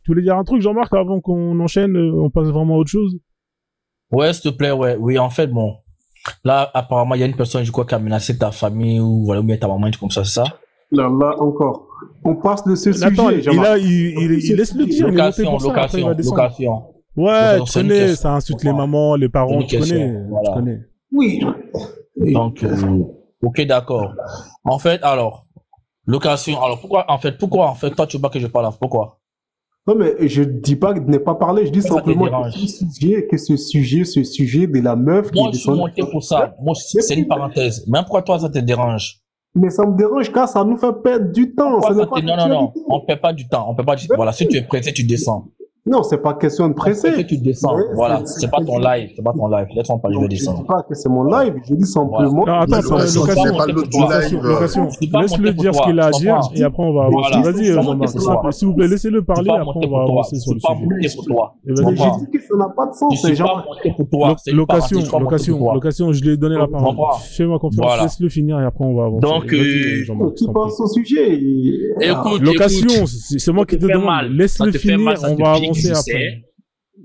Tu voulais dire un truc, Jean-Marc, avant qu'on enchaîne, on passe vraiment à autre chose? Ouais, s'il te plaît, ouais. Oui, en fait, bon. Là, apparemment, il y a une personne, je crois, qui a menacé ta famille ou voilà, ou bien ta maman, comme ça, c'est ça? Là, encore. On passe de ce Attends, sujet, Jean-Marc. il laisse le dire, il est monté pour ça, après il va descendre. Location. Ouais, tu connais, ça insulte les mamans, les parents, tu connais, voilà. tu connais. Oui. Donc, ok, d'accord. En fait, alors, location, alors pourquoi, en fait, toi, tu veux pas que je parle, pourquoi? Non, mais je dis pas de ne pas parler, je dis simplement que ce sujet de la meuf qui est descendue. Moi, je suis monté pour ça. Moi, c'est une parenthèse. Même pourquoi toi, ça te dérange? Mais ça me dérange car ça nous fait perdre du temps. Non. On perd pas du temps. Voilà, si tu es pressé, tu descends. Non, c'est pas question de presser. Tu descends. Voilà, c'est pas ton live. Laisse-moi pas, je vais descendre. Je dis pas que c'est mon live, je dis simplement. Non, attends, location. Laisse-le dire ce qu'il a à dire et après on va avancer. Vas-y, Jean-Marc. S'il vous plaît, laissez-le parler, après on va avancer sur le sujet. J'ai dit que ça n'a pas de sens, c'est genre. Location, je lui ai donné la parole. Fais-moi confiance, laisse-le finir et après on va avancer. Donc, tu passes au sujet. Écoute, location, c'est moi qui te demande. Laisse-le finir, on va avancer. Après.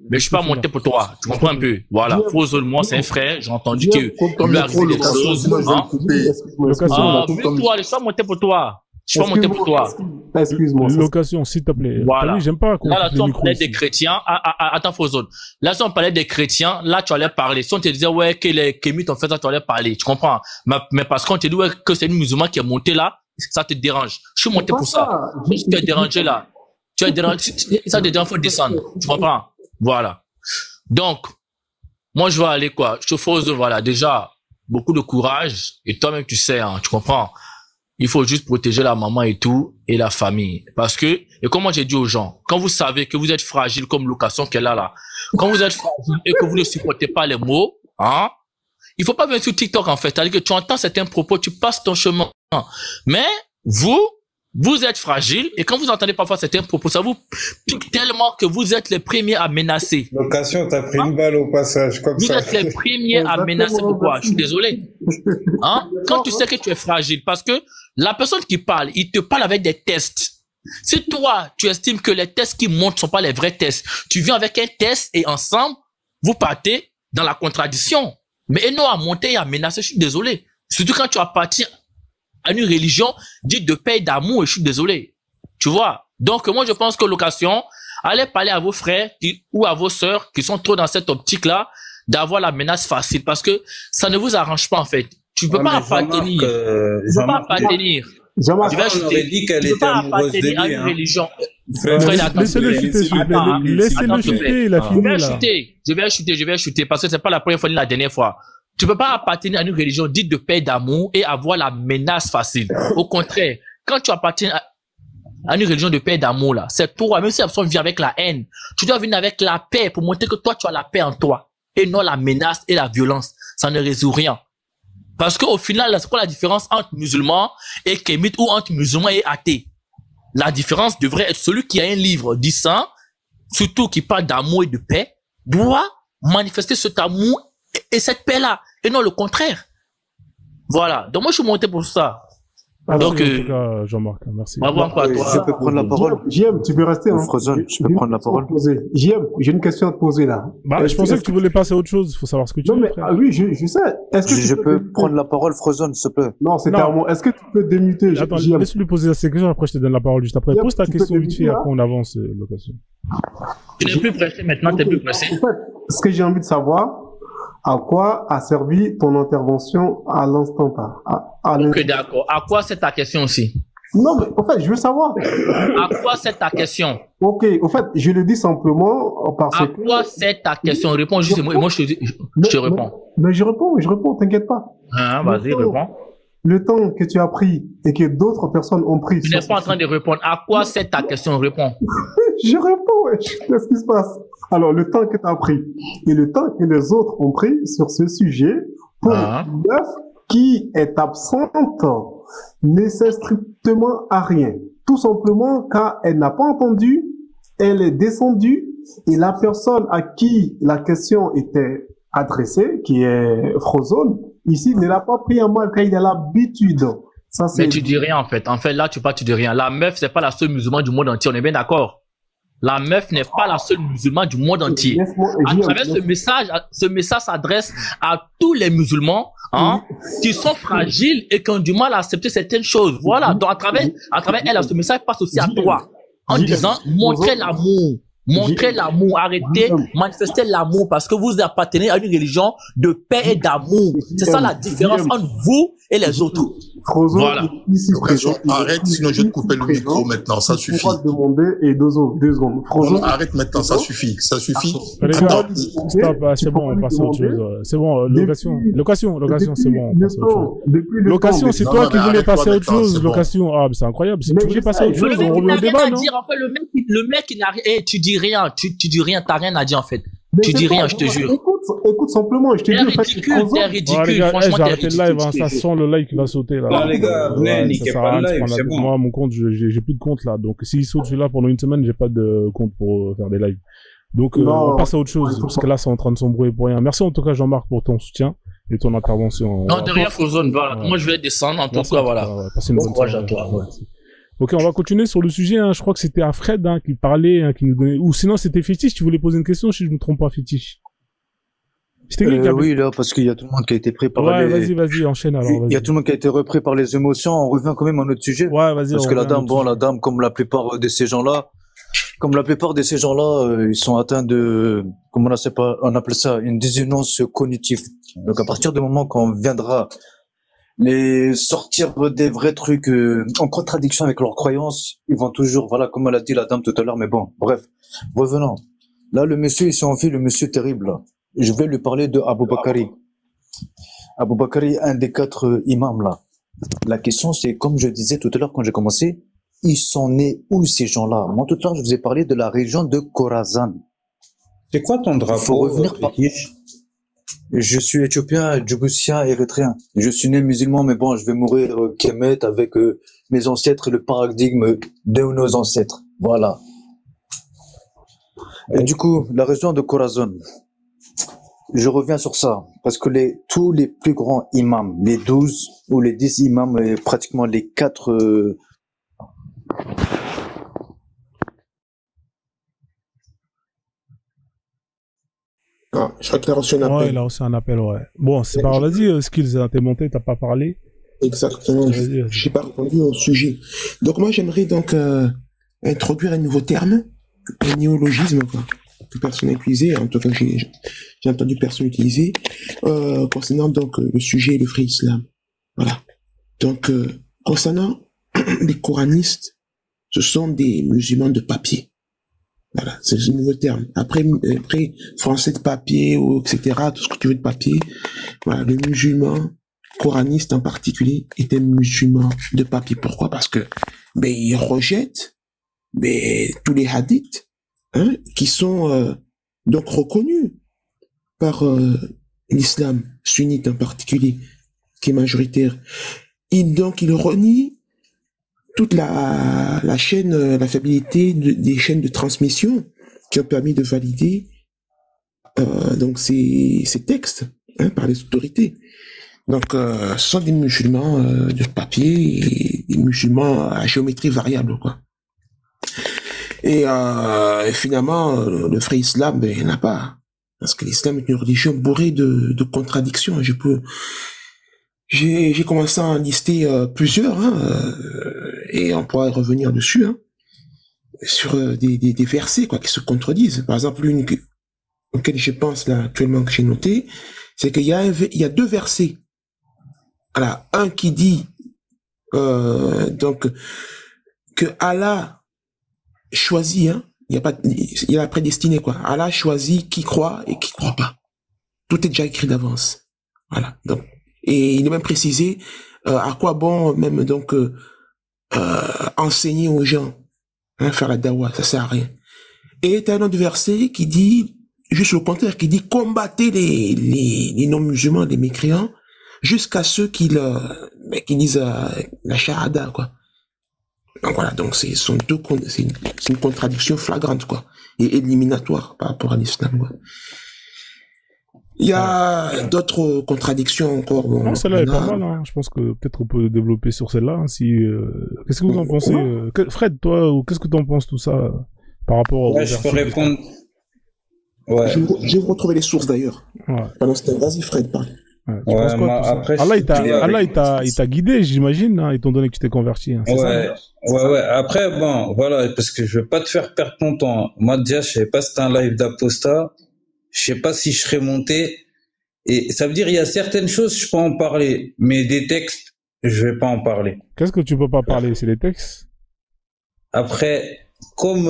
Mais je suis pas monté pour toi. Tu comprends un peu? Voilà. Frozone, moi, c'est un frère. J'ai entendu que lui arrive des choses. Toi, je suis pas monté pour toi. Je suis pas monté pour toi. Excuse-moi. Location, s'il te plaît. Voilà. J'aime pas qu'on là, si on parlait des chrétiens. Attends, Frozone. Là, si on parlait des chrétiens, là, tu allais parler. Si on te disait, ouais, que les kémites ont fait ça, tu allais parler. Tu comprends? Mais parce qu'on te dit, ouais, que c'est une musulmane qui est montée là, ça te dérange. Je suis monté pour ça. Tu t'es dérangé là. Tu es dérangé, ça te dérange, faut descendre. Tu comprends? Voilà. Donc, moi, je vais aller quoi? Je te force, voilà, déjà, beaucoup de courage. Et toi-même, tu sais, hein, tu comprends? Il faut juste protéger la maman et tout, et la famille. Parce que, et comme moi j'ai dit aux gens, quand vous savez que vous êtes fragile comme location qu'elle a là, quand vous êtes fragile et que vous ne supportez pas les mots, hein, il faut pas venir sur TikTok, en fait. C'est-à-dire que tu entends certains propos, tu passes ton chemin. Mais, vous êtes fragile et quand vous entendez parfois certains propos, ça vous pique tellement que vous êtes les premiers à menacer. Location, t'as pris une balle au passage, comme ça. Vous êtes les premiers à menacer. Pourquoi? Je suis désolé. Hein? Quand tu sais que tu es fragile, parce que la personne qui parle, il te parle avec des tests. Si toi, tu estimes que les tests qui montent sont pas les vrais tests, tu viens avec un test et ensemble, vous partez dans la contradiction. Mais non à monter et à menacer, je suis désolé. Surtout quand tu appartiens à une religion dite de paix et d'amour, et je suis désolé. Tu vois? Donc, moi, je pense que location, allez parler à vos frères ou à vos sœurs qui sont trop dans cette optique-là d'avoir la menace facile parce que ça ne vous arrange pas, en fait. Tu peux pas appartenir. Tu peux pas appartenir. Jean-Marc avait dit qu'elle était amoureuse de lui, à une religion. Laissez-le chuter, s'il vous plaît. Laissez-le chuter, il a fini, là. Je vais chuter parce que c'est pas la première fois ni la dernière fois. Tu peux pas appartenir à une religion dite de paix et d'amour et avoir la menace facile. Au contraire, quand tu appartiens à une religion de paix et d'amour, là, c'est toi, même si la personne vient avec la haine, tu dois venir avec la paix pour montrer que toi, tu as la paix en toi. Et non la menace et la violence. Ça ne résout rien. Parce qu'au final, c'est quoi la différence entre musulman et kémite ou entre musulman et athée? La différence devrait être celui qui a un livre disant, surtout qui parle d'amour et de paix, doit manifester cet amour et cette paix-là, et non le contraire. Voilà. Donc moi je suis monté pour ça. Merci, donc, en tout cas, Jean-Marc, merci. Je peux prendre la parole. JM, tu peux rester. Frozone, je peux prendre la parole. JM, j'ai une question à te poser là. Je pensais que tu voulais passer à autre chose. Il faut savoir ce que tu veux. Non, mais oui, je sais. Est-ce que je peux prendre la parole, Frozone, s'il te plaît? Non, c'est à moi. Est-ce que tu peux démuter? Attends, laisse-lui poser ces questions, après je te donne la parole juste après. Pose ta question vite fait, après on avance, location. Tu n'es plus pressé maintenant, tu n'es plus pressé. En fait, ce que j'ai envie de savoir, à quoi a servi ton intervention à l'instant T? Ok, d'accord. À quoi c'est ta question aussi? Non, mais en fait, je veux savoir. À quoi c'est ta question? Ok, en fait, je le dis simplement parce que... À quoi c'est ta question? Réponds juste et moi je te réponds. Mais je réponds, t'inquiète pas. Ah, vas-y, réponds. Le temps que tu as pris et que d'autres personnes ont pris... Tu n'es pas en train de répondre. À quoi c'est ta question? Réponds. Je réponds, ouais. Qu'est-ce qui se passe? Alors, le temps que tu as pris et le temps que les autres ont pris sur ce sujet pour une meuf qui est absente ne sert strictement à rien. Tout simplement car elle n'a pas entendu, elle est descendue et la personne à qui la question était adressée, qui est Frozone, ici ne l'a pas pris en mal car il a l'habitude. Mais tu dis rien en fait. En fait, là, tu dis rien. La meuf, c'est pas la seule musulmane du monde entier. On est bien d'accord? la meuf n'est pas la seule musulmane du monde entier. À travers ce message s'adresse à tous les musulmans, hein, qui sont fragiles et qui ont du mal à accepter certaines choses. Voilà. Donc, à travers elle, ce message passe aussi à toi. En disant, montrez l'amour. Montrez l'amour, arrêtez, manifestez l'amour parce que vous appartenez à une religion de paix et d'amour. C'est ça la différence entre vous et les autres. Voilà. Arrête, sinon je vais te couper le micro maintenant, ça suffit. Deux secondes. Arrête maintenant, ça suffit, ça suffit. Stop, c'est bon, on passe à autre chose. C'est bon, location, c'est bon. Location, c'est toi qui voulais passer à autre chose, location. Ah, c'est incroyable, c'est tu voulais passer à autre chose, on revient au débat, non? En fait, le mec, il n'a rien, tu dis rien, t'as rien à dire, en fait. Tu dis rien, je te jure. Écoute simplement, je te dis. T'es ridicule, franchement, j'ai arrêté le live, ça sent le like qui va sauter, là. Non, les gars, venez, niquez pas le live, c'est bon. Moi, mon compte, j'ai plus de compte, là. Donc, s'il saute celui-là pendant une semaine, j'ai pas de compte pour faire des lives. Donc, on passe à autre chose, parce que là, c'est en train de s'embrouiller pour rien. Merci en tout cas, Jean-Marc, pour ton soutien et ton intervention. Non, de rien, Frozone, voilà. Moi, je vais descendre, en tout cas, voilà. Passez une bonne soirée à toi. Ok, on va continuer sur le sujet. Hein. Je crois que c'était à Fred qui parlait, qui nous donnait. Ou sinon c'était Fétiche. Tu voulais poser une question si je me trompe pas, Fétiche. Oui, là, parce qu'il y a tout le monde qui a été pris par les. Vas-y, enchaîne alors. Il y a tout le monde qui a été repris par les émotions. On revient quand même à notre sujet. Ouais, vas-y. Parce que la dame, comme la plupart de ces gens-là, ils sont atteints de, on appelle ça une dissonance cognitive. Donc à partir du moment qu'on viendra les sortir des vrais trucs en contradiction avec leurs croyances, ils vont toujours, voilà, comme elle a dit la dame tout à l'heure, mais bon, bref, revenons. Là, le monsieur, il s'est enfui, le monsieur terrible, là. Je vais lui parler de Abou Bakari. Abou Bakari, un des 4 imams, là. La question, c'est, comme je disais tout à l'heure quand j'ai commencé, ils sont nés où, ces gens-là? Moi, tout à l'heure, je vous ai parlé de la région de Khorasan. C'est quoi ton drapeau? Faut revenir par... Je suis éthiopien, djiboutien, érythréen. Je suis né musulman, mais bon, je vais mourir Kemet avec mes ancêtres et le paradigme de nos ancêtres. Voilà. Et du coup, la région de Khorasan, je reviens sur ça, parce que tous les plus grands imams, les 12 ou les 10 imams, et pratiquement les 4... Ah, je crois qu'il a reçu un appel. Ouais, il a reçu un appel, ouais. Bon, c'est pas, vas-y, Skills, t'es monté, t'as pas parlé. Exactement, j'ai pas répondu au sujet. Donc moi, j'aimerais donc introduire un nouveau terme, un néologisme, quoi, que personne n'a utilisé, en tout cas j'ai entendu personne utiliser, concernant donc le sujet le free islam. Voilà. Donc, concernant les coranistes, ce sont des musulmans de papier. Voilà, c'est un nouveau terme. Après, français de papier, ou etc., tout ce que tu veux de papier. Voilà, le musulman coraniste en particulier est un musulman de papier. Pourquoi? Parce que, il rejette, tous les hadiths, hein, qui sont, donc reconnus par, l'islam sunnite en particulier, qui est majoritaire. Il renie toute la chaîne, la fiabilité des chaînes de transmission qui ont permis de valider donc ces textes, hein, par les autorités. Donc, ce sont des musulmans de papier et des musulmans à géométrie variable, quoi. Et finalement, le vrai islam, il n'y en a pas, parce que l'islam est une religion bourrée de contradictions. J'ai commencé à en lister plusieurs, hein, et on pourra revenir dessus, hein, sur des versets, quoi, qui se contredisent. Par exemple, l'une auquel je pense là actuellement, que j'ai noté, c'est qu'il y a 2 versets. Voilà, un qui dit donc que Allah choisit, hein, il y a la prédestinée, quoi. Allah choisit qui croit et qui croit pas. Tout est déjà écrit d'avance. Voilà, donc. Et il est même précisé à quoi bon même donc enseigner aux gens, hein, faire la dawa, ça sert à rien. Et t'as un autre verset qui dit juste le contraire, qui dit combattez les non-musulmans, les mécréants, jusqu'à ceux qui disent la shahada, quoi. Donc voilà, donc c'est une contradiction flagrante, quoi, et éliminatoire par rapport à l'islam, quoi. Il y a d'autres contradictions encore. Bon, non, celle-là est pas mal, hein. Je pense que peut-être on peut développer sur celle-là, hein, si, qu'est-ce que vous en pensez? Fred, toi, qu'est-ce que tu en penses tout ça? par rapport au... Ouais, je peux répondre. Ouais. Je vais vous retrouver les sources d'ailleurs. Ouais. Pendant ce temps, vas-y Fred, parle. Ouais, quoi, après, Allah, il t'a guidé, j'imagine, hein, étant donné que tu t'es converti. Hein, ouais. Après, bon, voilà, parce que je veux pas te faire perdre ton temps. Moi, déjà, je savais pas si c'était un live d'Apostat. Je sais pas si je serais monté. Et ça veut dire, il y a certaines choses, je peux en parler. Mais des textes, je vais pas en parler. Qu'est-ce que tu peux pas parler? C'est les textes? Après, comme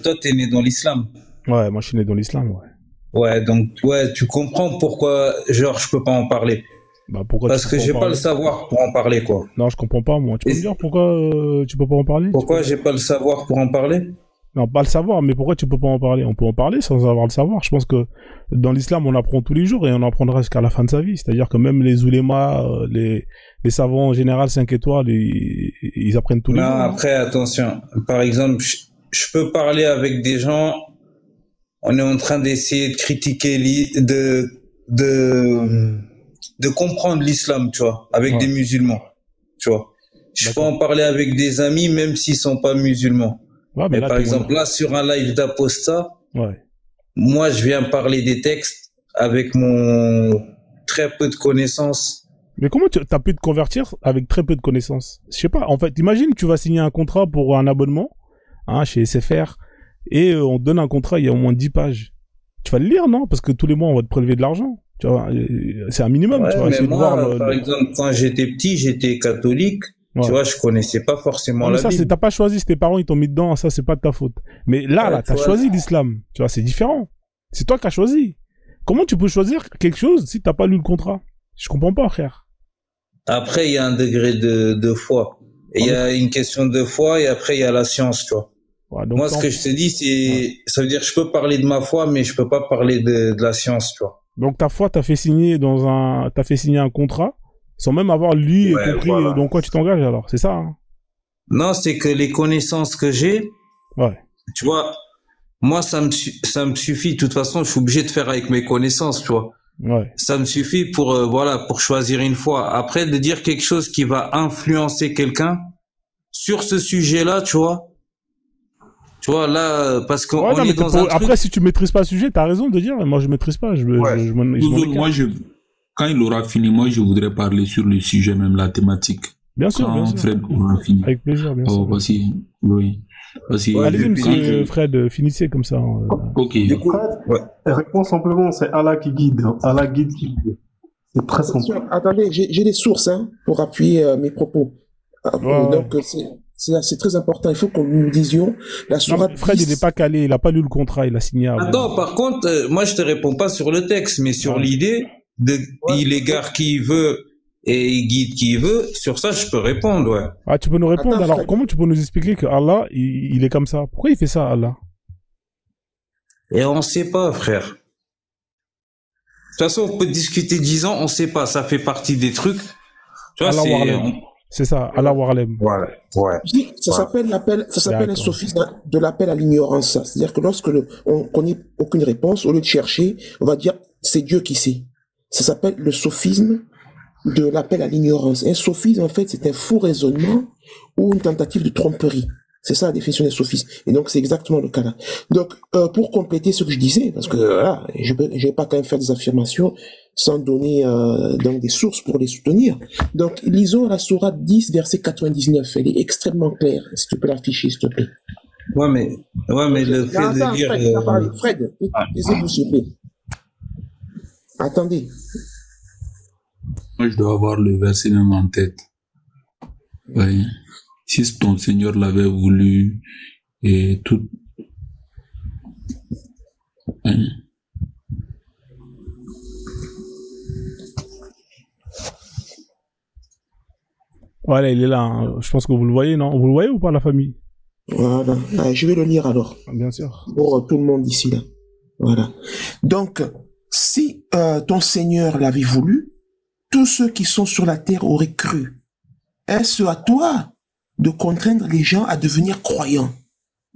toi, t'es né dans l'islam. Ouais, moi, je suis né dans l'islam, ouais. Ouais, donc, ouais, tu comprends pourquoi, genre, je peux pas en parler. Bah, pourquoi Parce que j'ai pas le savoir pour en parler, quoi. Non, je comprends pas, moi. Tu peux me dire pourquoi tu peux pas en parler? Pourquoi j'ai pas le savoir pour en parler? Non, pas le savoir, mais pourquoi tu peux pas en parler? On peut en parler sans avoir le savoir. Je pense que dans l'islam, on apprend tous les jours et on apprendra jusqu'à la fin de sa vie. C'est-à-dire que même les oulémas, les savants en général 5 étoiles, ils apprennent tous les jours. Non, après, attention. Par exemple, je peux parler avec des gens. On est en train d'essayer de critiquer, de comprendre l'islam, tu vois, avec des musulmans, tu vois. Je peux en parler avec des amis, même s'ils sont pas musulmans. Ouais, mais là, par exemple, là, sur un live d'Apostat, moi, je viens parler des textes avec mon très peu de connaissances. Mais comment tu as pu te convertir avec très peu de connaissances? Je sais pas. En fait, imagine, tu vas signer un contrat pour un abonnement, hein, chez SFR. Et on te donne un contrat, il y a au moins 10 pages. Tu vas le lire, non? Parce que tous les mois, on va te prélever de l'argent. Tu vois, c'est un minimum. Ouais, tu vois, mais moi, par exemple, quand j'étais petit, j'étais catholique. Tu vois, je connaissais pas forcément la Bible. T'as pas choisi, tes parents, ils t'ont mis dedans, ça, c'est pas de ta faute. Mais là, t'as choisi l'islam. Tu vois, c'est différent. C'est toi qui as choisi. Comment tu peux choisir quelque chose si t'as pas lu le contrat? Je comprends pas, frère. Après, il y a un degré de foi. Il y a une question de foi et après, il y a la science, tu vois. Ouais, donc moi, ce que je te dis, c'est, ça veut dire, je peux parler de ma foi, mais je peux pas parler de la science, tu vois. Donc ta foi, t'as fait signer un contrat, sans même avoir lu et compris dans quoi tu t'engages, alors. C'est ça, hein? Non, c'est que les connaissances que j'ai, tu vois, moi, ça me suffit. De toute façon, je suis obligé de faire avec mes connaissances, tu vois. Ouais. Ça me suffit pour, pour choisir une foi. Après, de dire quelque chose qui va influencer quelqu'un sur ce sujet-là, tu vois. Tu vois, là, parce qu'on est dans un truc... Après, si tu maîtrises pas le sujet, t'as raison de dire, moi, je maîtrise pas. Quand il aura fini, moi, je voudrais parler sur le sujet, même la thématique. Bien sûr, bien sûr. Fred aura fini. Avec plaisir, bien sûr. Allez-y, monsieur Fred, finissez comme ça. Ok. Du coup, réponds simplement, c'est Allah qui guide. Allah guide qui guide. C'est très simple. Attendez, j'ai des sources, hein, pour appuyer mes propos. Donc, c'est très important. Il faut que nous disions la sourate. Fred, il n'est pas calé, il n'a pas lu le contrat, il a signé avant. Attends, par contre, moi, je te réponds pas sur le texte, mais sur l'idée de il égare qui il veut et il guide qui il veut. Sur ça, je peux répondre, ouais. Ah, tu peux nous répondre. Alors, Fred, comment tu peux nous expliquer que Allah, il est comme ça? Pourquoi il fait ça, Allah? Et on sait pas, frère. De toute façon, on peut discuter 10 ans, on sait pas. Ça fait partie des trucs. Tu vois, c'est ça, Allah Warlem. Voilà, ouais. Ça s'appelle un sophisme de l'appel à l'ignorance. C'est-à-dire que lorsque on connaît aucune réponse, au lieu de chercher, on va dire c'est Dieu qui sait. Ça s'appelle le sophisme de l'appel à l'ignorance. Un sophisme, en fait, c'est un faux raisonnement ou une tentative de tromperie. C'est ça la définition d'un sophisme. Et donc, c'est exactement le cas là. Donc, pour compléter ce que je disais, parce que voilà, je vais pas quand même faire des affirmations sans donner donc des sources pour les soutenir. Donc, lisons la sourate 10, verset 99. Elle est extrêmement claire. Si tu peux l'afficher, s'il te plaît. Ouais, mais le fait de lire... Fred, laissez-vous, s'il te plaît. Attendez. Moi, je dois avoir le verset même en tête. Oui. Si ton Seigneur l'avait voulu et tout... Oui. Voilà, il est là. Hein. Je pense que vous le voyez, non? Vous le voyez ou pas, la famille? Voilà. Allez, je vais le lire alors. Bien sûr. Pour tout le monde ici, là. Voilà. Donc, si ton Seigneur l'avait voulu, tous ceux qui sont sur la terre auraient cru. Est-ce à toi de contraindre les gens à devenir croyants?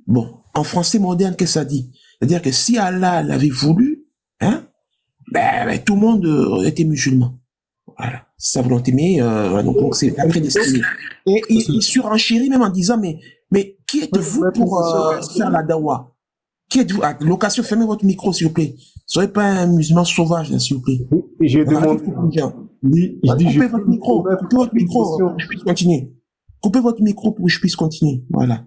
Bon, en français moderne, qu'est-ce que ça dit? C'est-à-dire que si Allah l'avait voulu, hein, ben, tout le monde était musulman. Voilà. sa volonté, mais donc c'est prédestiné. Et il surenchérit même en disant, mais qui êtes-vous pour faire la dawa? Qui êtes-vous? À location, fermez votre micro, s'il vous plaît. Soyez pas un musulman sauvage, s'il vous plaît. Et j'ai demandé. Coupez votre micro pour que je puisse continuer. Coupez votre micro pour que je puisse continuer. Voilà.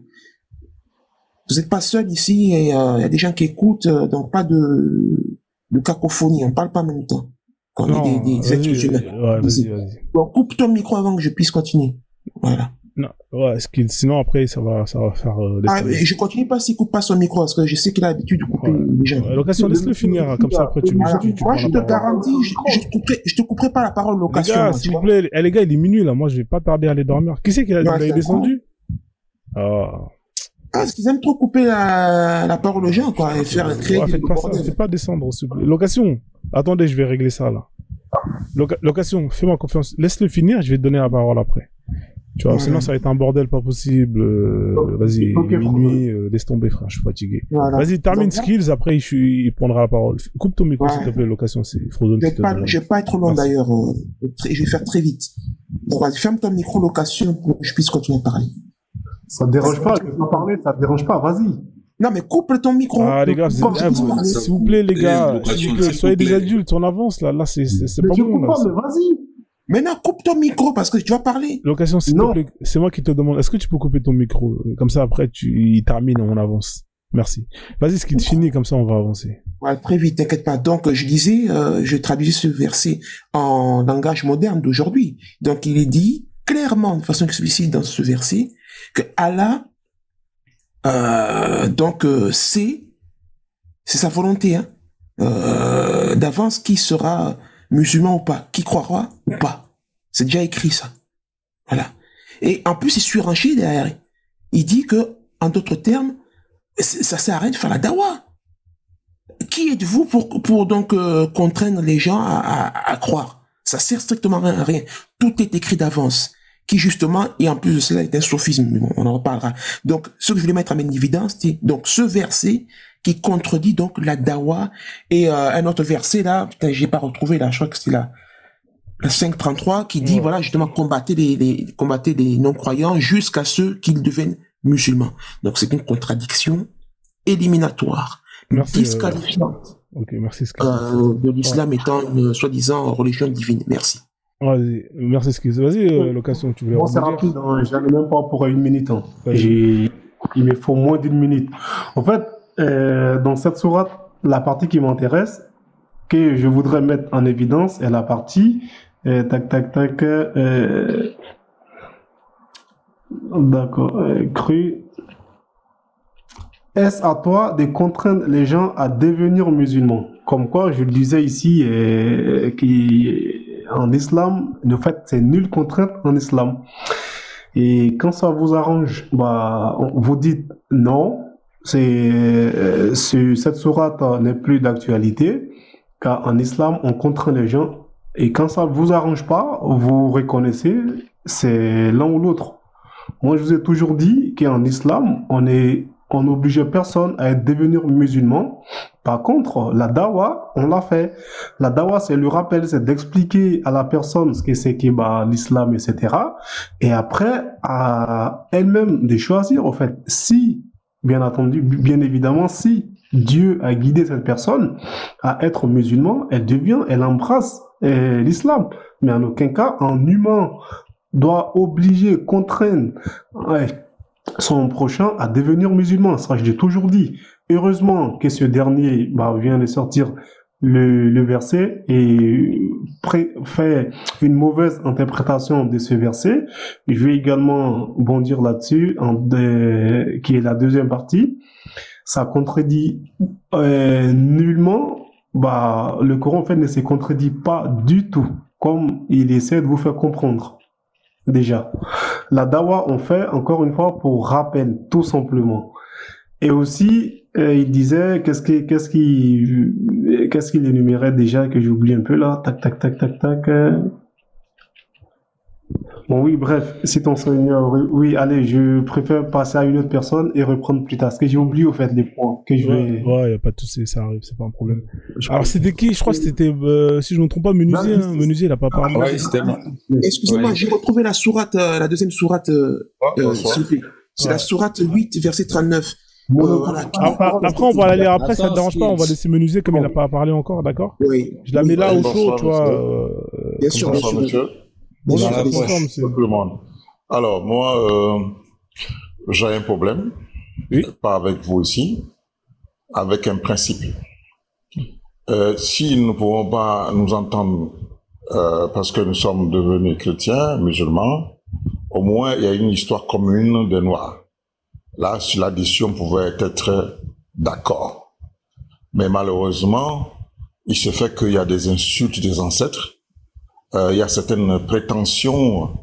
Vous n'êtes pas seul ici, et il y a des gens qui écoutent, donc pas de cacophonie, on parle pas en même temps. Quand on est des êtres humains. Ouais, vas-y. Donc, coupe ton micro avant que je puisse continuer. Voilà. Non, ouais, sinon après, ça va faire je continue pas s'il coupe pas son micro, parce que je sais qu'il a l'habitude de couper les gens. Location, laisse-le finir, comme ça après tu moi, je te garantis, je te couperai pas la parole, location. Les gars, s'il vous plaît, les gars, il est minuit, là, moi, je vais pas tarder à aller dormir. Qui c'est qui est descendu? Parce qu'ils aiment trop couper la parole aux gens, quoi, et faire créer faites pas descendre, s'il vous plaît. Location, attendez, je vais régler ça, là. Location, fais-moi confiance. Laisse-le finir, je vais te donner la parole après. Tu vois, sinon ça va être un bordel pas possible. Vas-y, minuit, laisse tomber, frère, je suis fatigué. Voilà. Vas-y, termine skills, après il prendra la parole. Coupe ton micro, s'il te plaît, location, c'est Frozen. Je vais pas être long d'ailleurs, je vais faire très vite. Donc vas-y, ferme ton micro, location, pour que je puisse continuer à parler. Ça te dérange pas, je vais pas parler, ça te dérange pas, vas-y. Non, mais coupe ton micro. Ah, les gars, s'il vous plaît, les gars, soyez des adultes, on avance, là, c'est pas bon, là. Vas-y. Maintenant, coupe ton micro parce que tu vas parler. Location, s'il te plaît, c'est moi qui te demande, est-ce que tu peux couper ton micro? Comme ça, après, il termine, on avance. Merci. Vas-y, ce qui te finit, comme ça, on va avancer. Ouais, très vite, t'inquiète pas. Donc, je disais, je traduisais ce verset en langage moderne d'aujourd'hui. Donc, il est dit clairement, de façon explicite dans ce verset, que Allah, c'est sa volonté, hein, d'avance qui sera musulman ou pas, qui croira ou pas. C'est déjà écrit, ça. Voilà. Et en plus, il surenchérit derrière. Il dit que, en d'autres termes, ça sert à rien de faire la dawa. Qui êtes-vous pour donc contraindre les gens à croire? Ça sert strictement à rien. Tout est écrit d'avance. Qui justement, et en plus de cela, est un sophisme. Mais bon, on en reparlera. Donc, ce que je voulais mettre en évidence, c'est donc ce verset qui contredit donc la dawa, et un autre verset là, putain, j'ai pas retrouvé là, je crois que c'est la 5:33 qui dit voilà, justement, combattez les non-croyants jusqu'à ce qu'ils deviennent musulmans. Donc c'est une contradiction éliminatoire, disqualifiante. Merci. De l'islam étant une soi-disant religion divine. Merci. Vas-y, merci Skills. Vas-y, location, tu voulais bon, c'est rapide, hein, j'en ai même pas pour 1 minute. Hein. Il me faut moins d'1 minute. En fait, dans cette sourate, la partie qui m'intéresse, que je voudrais mettre en évidence, est la partie d'accord, cru. Est-ce à toi de contraindre les gens à devenir musulmans? Comme quoi, je le disais ici, qu'en islam, de fait, c'est nulle contrainte en islam. Et quand ça vous arrange, vous dites non. Cette sourate n'est plus d'actualité, car en islam, on contraint les gens, et quand ça vous arrange pas, vous reconnaissez, c'est l'un ou l'autre. Moi, je vous ai toujours dit qu'en islam, on n'obligeait personne à devenir musulman. Par contre, la dawa, on l'a fait. La dawa, c'est le rappel, c'est d'expliquer à la personne ce que c'est que l'islam, etc. Et après, à elle-même de choisir, en fait, si, bien évidemment, si Dieu a guidé cette personne à être musulman, elle embrasse l'islam. Mais en aucun cas, un humain doit obliger, contraindre son prochain à devenir musulman. Ça, je l'ai toujours dit. Heureusement que ce dernier vient de sortir le verset et fait une mauvaise interprétation de ce verset. Je vais également bondir là-dessus, qui est la deuxième partie. Ça contredit nullement. Le Coran, en fait, ne se contredit pas du tout, comme il essaie de vous faire comprendre. Déjà, la dawa, on fait encore une fois pour rappel, tout simplement. Et aussi, il disait, qu'est-ce qu'il énumérait déjà, que j'oublie un peu là, tac. Bon, oui, bref, si ton Seigneur, oui, allez, je préfère passer à une autre personne et reprendre plus tard. Parce que j'ai oublié, au fait, les points que je vais... Ouais, y a pas de souci, ça arrive, c'est pas un problème. Alors, c'était qui? Je crois que c'était, si je ne me trompe pas, Menuisier, hein. Menuisier, il a pas parlé. Ouais, c'était moi. Excusez-moi, j'ai retrouvé la sourate, la deuxième sourate, s'il vous plaît. C'est la sourate 8, verset 39. Voilà. Après, on va la lire après, ça te dérange pas, on va laisser Menuisier comme il n'a pas parlé encore, d'accord? Oui. Je la mets là au chaud, tu vois. Bien sûr, monsieur. Bonjour tout le monde. Alors, moi, j'ai un problème, pas avec vous aussi, avec un principe. Si nous ne pouvons pas nous entendre parce que nous sommes devenus chrétiens, musulmans, au moins il y a une histoire commune des Noirs. Là, sur l'addition, on pouvait être d'accord. Mais malheureusement, il se fait qu'il y a des insultes des ancêtres, il y a certaines prétentions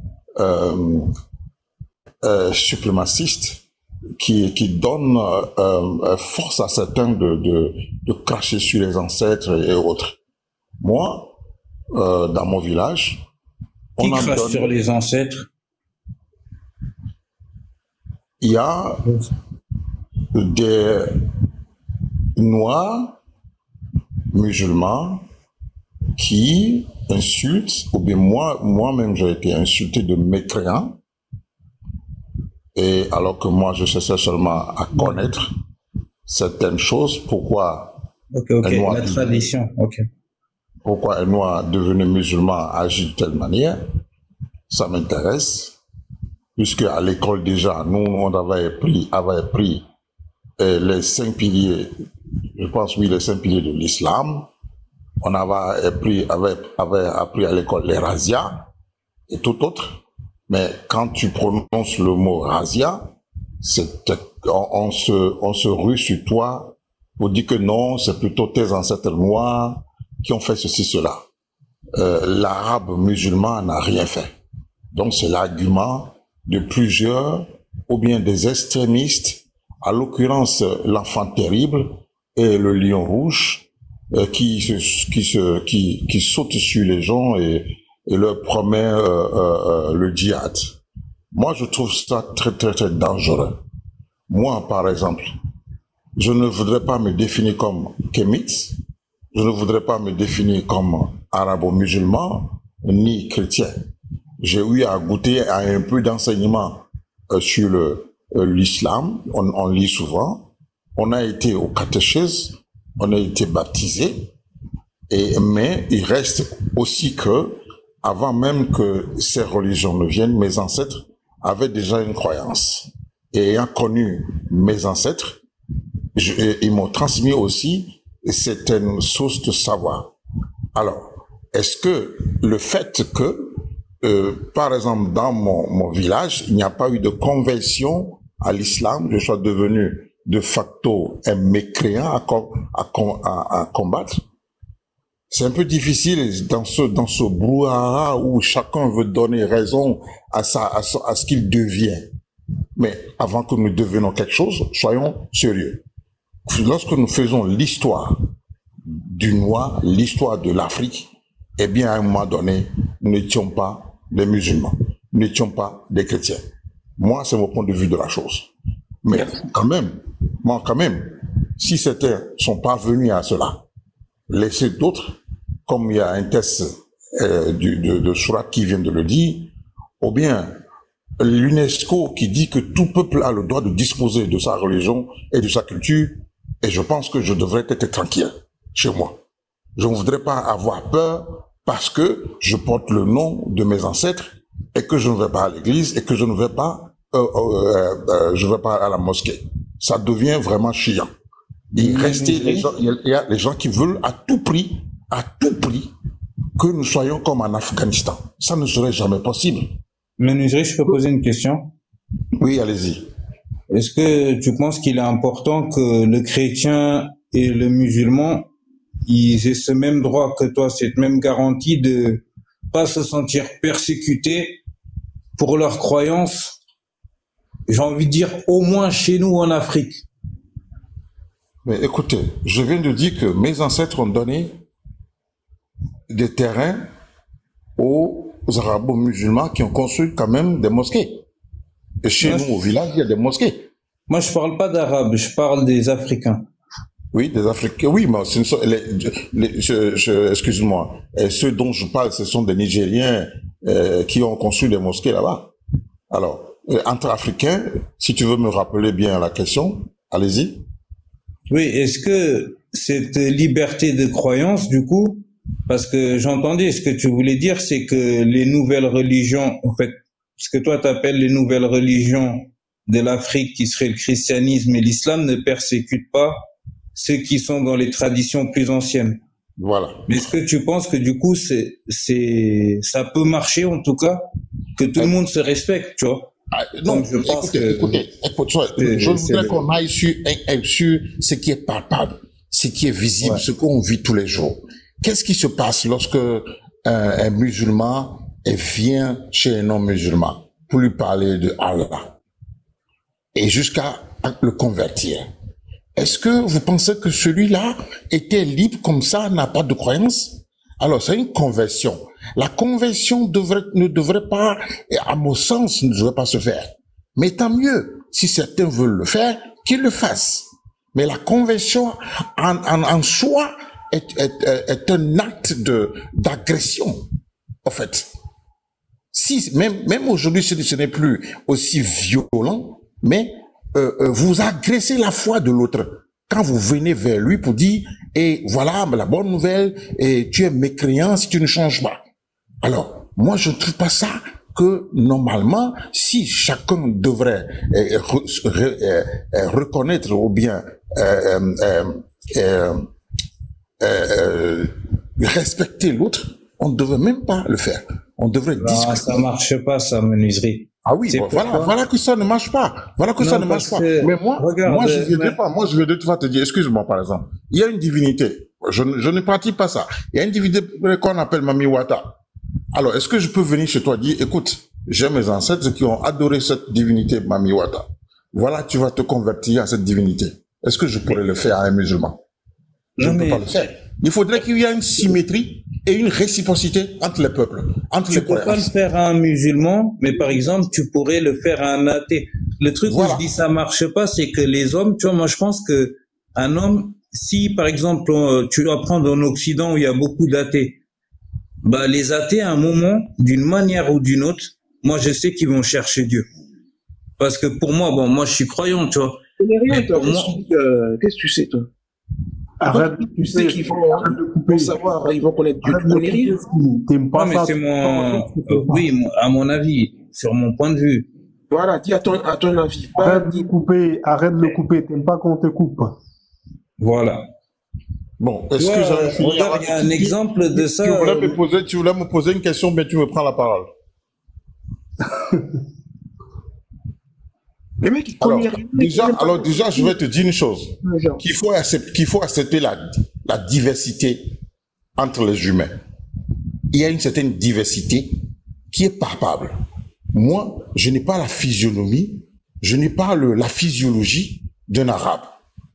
suprémacistes qui donnent force à certains de cracher sur les ancêtres et autres. Moi, dans mon village, on crache sur les ancêtres. Il y a des Noirs musulmans qui insultent, ou bien moi-même j'ai été insulté de mécréant, et alors que moi je cherchais seulement à connaître certaines choses, pourquoi la tradition, pourquoi un Noir devenu musulman agit de telle manière, ça m'intéresse, puisque à l'école déjà, nous on avait appris les 5 piliers, je pense les 5 piliers de l'islam. On avait appris à l'école les razzias et tout autre. Mais quand tu prononces le mot razzia, on se rue sur toi pour dire que non, c'est plutôt tes ancêtres noirs qui ont fait ceci, cela. L'arabe musulman n'a rien fait. Donc c'est l'argument de plusieurs, ou bien des extrémistes, à l'occurrence l'enfant terrible et le lion rouge, qui saute sur les gens et leur promet le djihad. Moi, je trouve ça très, très, très dangereux. Moi, par exemple, je ne voudrais pas me définir comme kémite, je ne voudrais pas me définir comme arabo-musulman, ni chrétien. J'ai eu à goûter à un peu d'enseignement sur l'islam, on lit souvent, on a été au catéchèse, on a été baptisé, mais il reste aussi que, avant même que ces religions ne viennent, mes ancêtres avaient déjà une croyance. Et ayant connu mes ancêtres, ils m'ont transmis aussi certaines sources de savoir. Alors, est-ce que le fait que, par exemple, dans mon village, il n'y a pas eu de conversion à l'islam, je sois devenu de facto un mécréant à combattre, c'est un peu difficile dans ce brouhaha où chacun veut donner raison à ce qu'il devient. Mais avant que nous devenions quelque chose, soyons sérieux. Lorsque nous faisons l'histoire du Noir, l'histoire de l'Afrique, eh bien, à un moment donné, nous n'étions pas des musulmans, nous n'étions pas des chrétiens. Moi, c'est mon point de vue de la chose. Mais quand même, si certains sont parvenus à cela, laissez d'autres, comme il y a un test de Surat qui vient de le dire, ou bien l'UNESCO qui dit que tout peuple a le droit de disposer de sa religion et de sa culture, et je pense que je devrais être tranquille chez moi. Je ne voudrais pas avoir peur parce que je porte le nom de mes ancêtres et que je ne vais pas à l'église et que je ne vais pas à la mosquée. Ça devient vraiment chiant. Il y a les gens qui veulent à tout prix que nous soyons comme en Afghanistan. Ça ne serait jamais possible. Menuiserie, je peux poser une question? Oui, allez-y. Est-ce que tu penses qu'il est important que le chrétien et le musulman, ils aient ce même droit que toi, cette même garantie de pas se sentir persécutés pour leurs croyances? J'ai envie de dire au moins chez nous en Afrique. Mais écoutez, je viens de dire que mes ancêtres ont donné des terrains aux arabo-musulmans qui ont construit quand même des mosquées. Et chez nous, au village, il y a des mosquées. Moi, je parle pas d'Arabes, je parle des Africains. Oui, des Africains. Oui, mais excuse-moi. Ceux dont je parle, ce sont des Nigériens qui ont construit des mosquées là-bas. Alors, entre Africains, si tu veux me rappeler bien la question, allez-y. Oui, est-ce que cette liberté de croyance, du coup, parce que j'entendais ce que tu voulais dire, c'est que les nouvelles religions, en fait, ce que toi t'appelles les nouvelles religions de l'Afrique, qui seraient le christianisme et l'islam, ne persécutent pas ceux qui sont dans les traditions plus anciennes. Voilà. Mais est-ce que tu penses que du coup, ça peut marcher, en tout cas, que tout le monde se respecte, tu vois? Non, donc, je pense écoutez, je voudrais qu'on aille sur ce qui est palpable, ce qui est visible, ce qu'on vit tous les jours. Qu'est-ce qui se passe lorsque un musulman vient chez un non-musulman pour lui parler de Allah et jusqu'à le convertir? Est-ce que vous pensez que celui-là était libre comme ça, n'a pas de croyance? Alors, c'est une conversion. La conversion ne devrait pas, à mon sens, ne devrait pas se faire. Mais tant mieux, si certains veulent le faire, qu'ils le fassent. Mais la conversion en soi est un acte d'agression, en fait. Si, même aujourd'hui, ce n'est plus aussi violent, mais vous agressez la foi de l'autre. Quand vous venez vers lui pour dire, et voilà la bonne nouvelle, et tu es mécréant si tu ne changes pas. Alors, moi, je ne trouve pas ça que normalement, si chacun devrait reconnaître ou bien respecter l'autre, on ne devrait même pas le faire. On devrait discuter. Ça marche pas, ça, menuiserie. Ah oui, bon, voilà que ça ne marche pas. Voilà que ça ne marche pas. Mais moi, je vais te dire, excuse-moi par exemple, il y a une divinité. Je ne pratique pas ça. Il y a une divinité qu'on appelle Mami Wata. Alors, est-ce que je peux venir chez toi et dire, écoute, j'ai mes ancêtres qui ont adoré cette divinité Mami Wata. Voilà, tu vas te convertir à cette divinité. Est-ce que je pourrais le faire à un musulman? Je ne peux pas le faire. Il faudrait qu'il y ait une symétrie et une réciprocité entre les peuples, entre les croyances. Tu peux pas le faire à un musulman, mais par exemple, tu pourrais le faire à un athée. Le truc où je dis ça marche pas, c'est que les hommes, tu vois, moi je pense que un homme, si par exemple tu dois prendre en Occident où il y a beaucoup d'athées, bah les athées à un moment, d'une manière ou d'une autre, moi je sais qu'ils vont chercher Dieu. Parce que pour moi, bon, moi je suis croyant, tu vois. Mais pour moi, qu'est-ce que tu sais toi? Arrête, tu sais qu'ils vont savoir, ils vont connaître Dieu. Tu connais rien. T'aimes pas ça? Mais c'est mon, oui, à mon avis, sur mon point de vue. Voilà, dis à ton avis. Arrête de couper, t'aimes pas qu'on te coupe. Voilà. Bon, est-ce que j'avais fini? Regarde, il y a un exemple de ça. Tu voulais me poser une question, mais tu me prends la parole. Les mecs, déjà, je vais te dire une chose. Qu'il faut accepter la diversité entre les humains. Il y a une certaine diversité qui est palpable. Moi, je n'ai pas la physionomie, je n'ai pas la physiologie d'un arabe.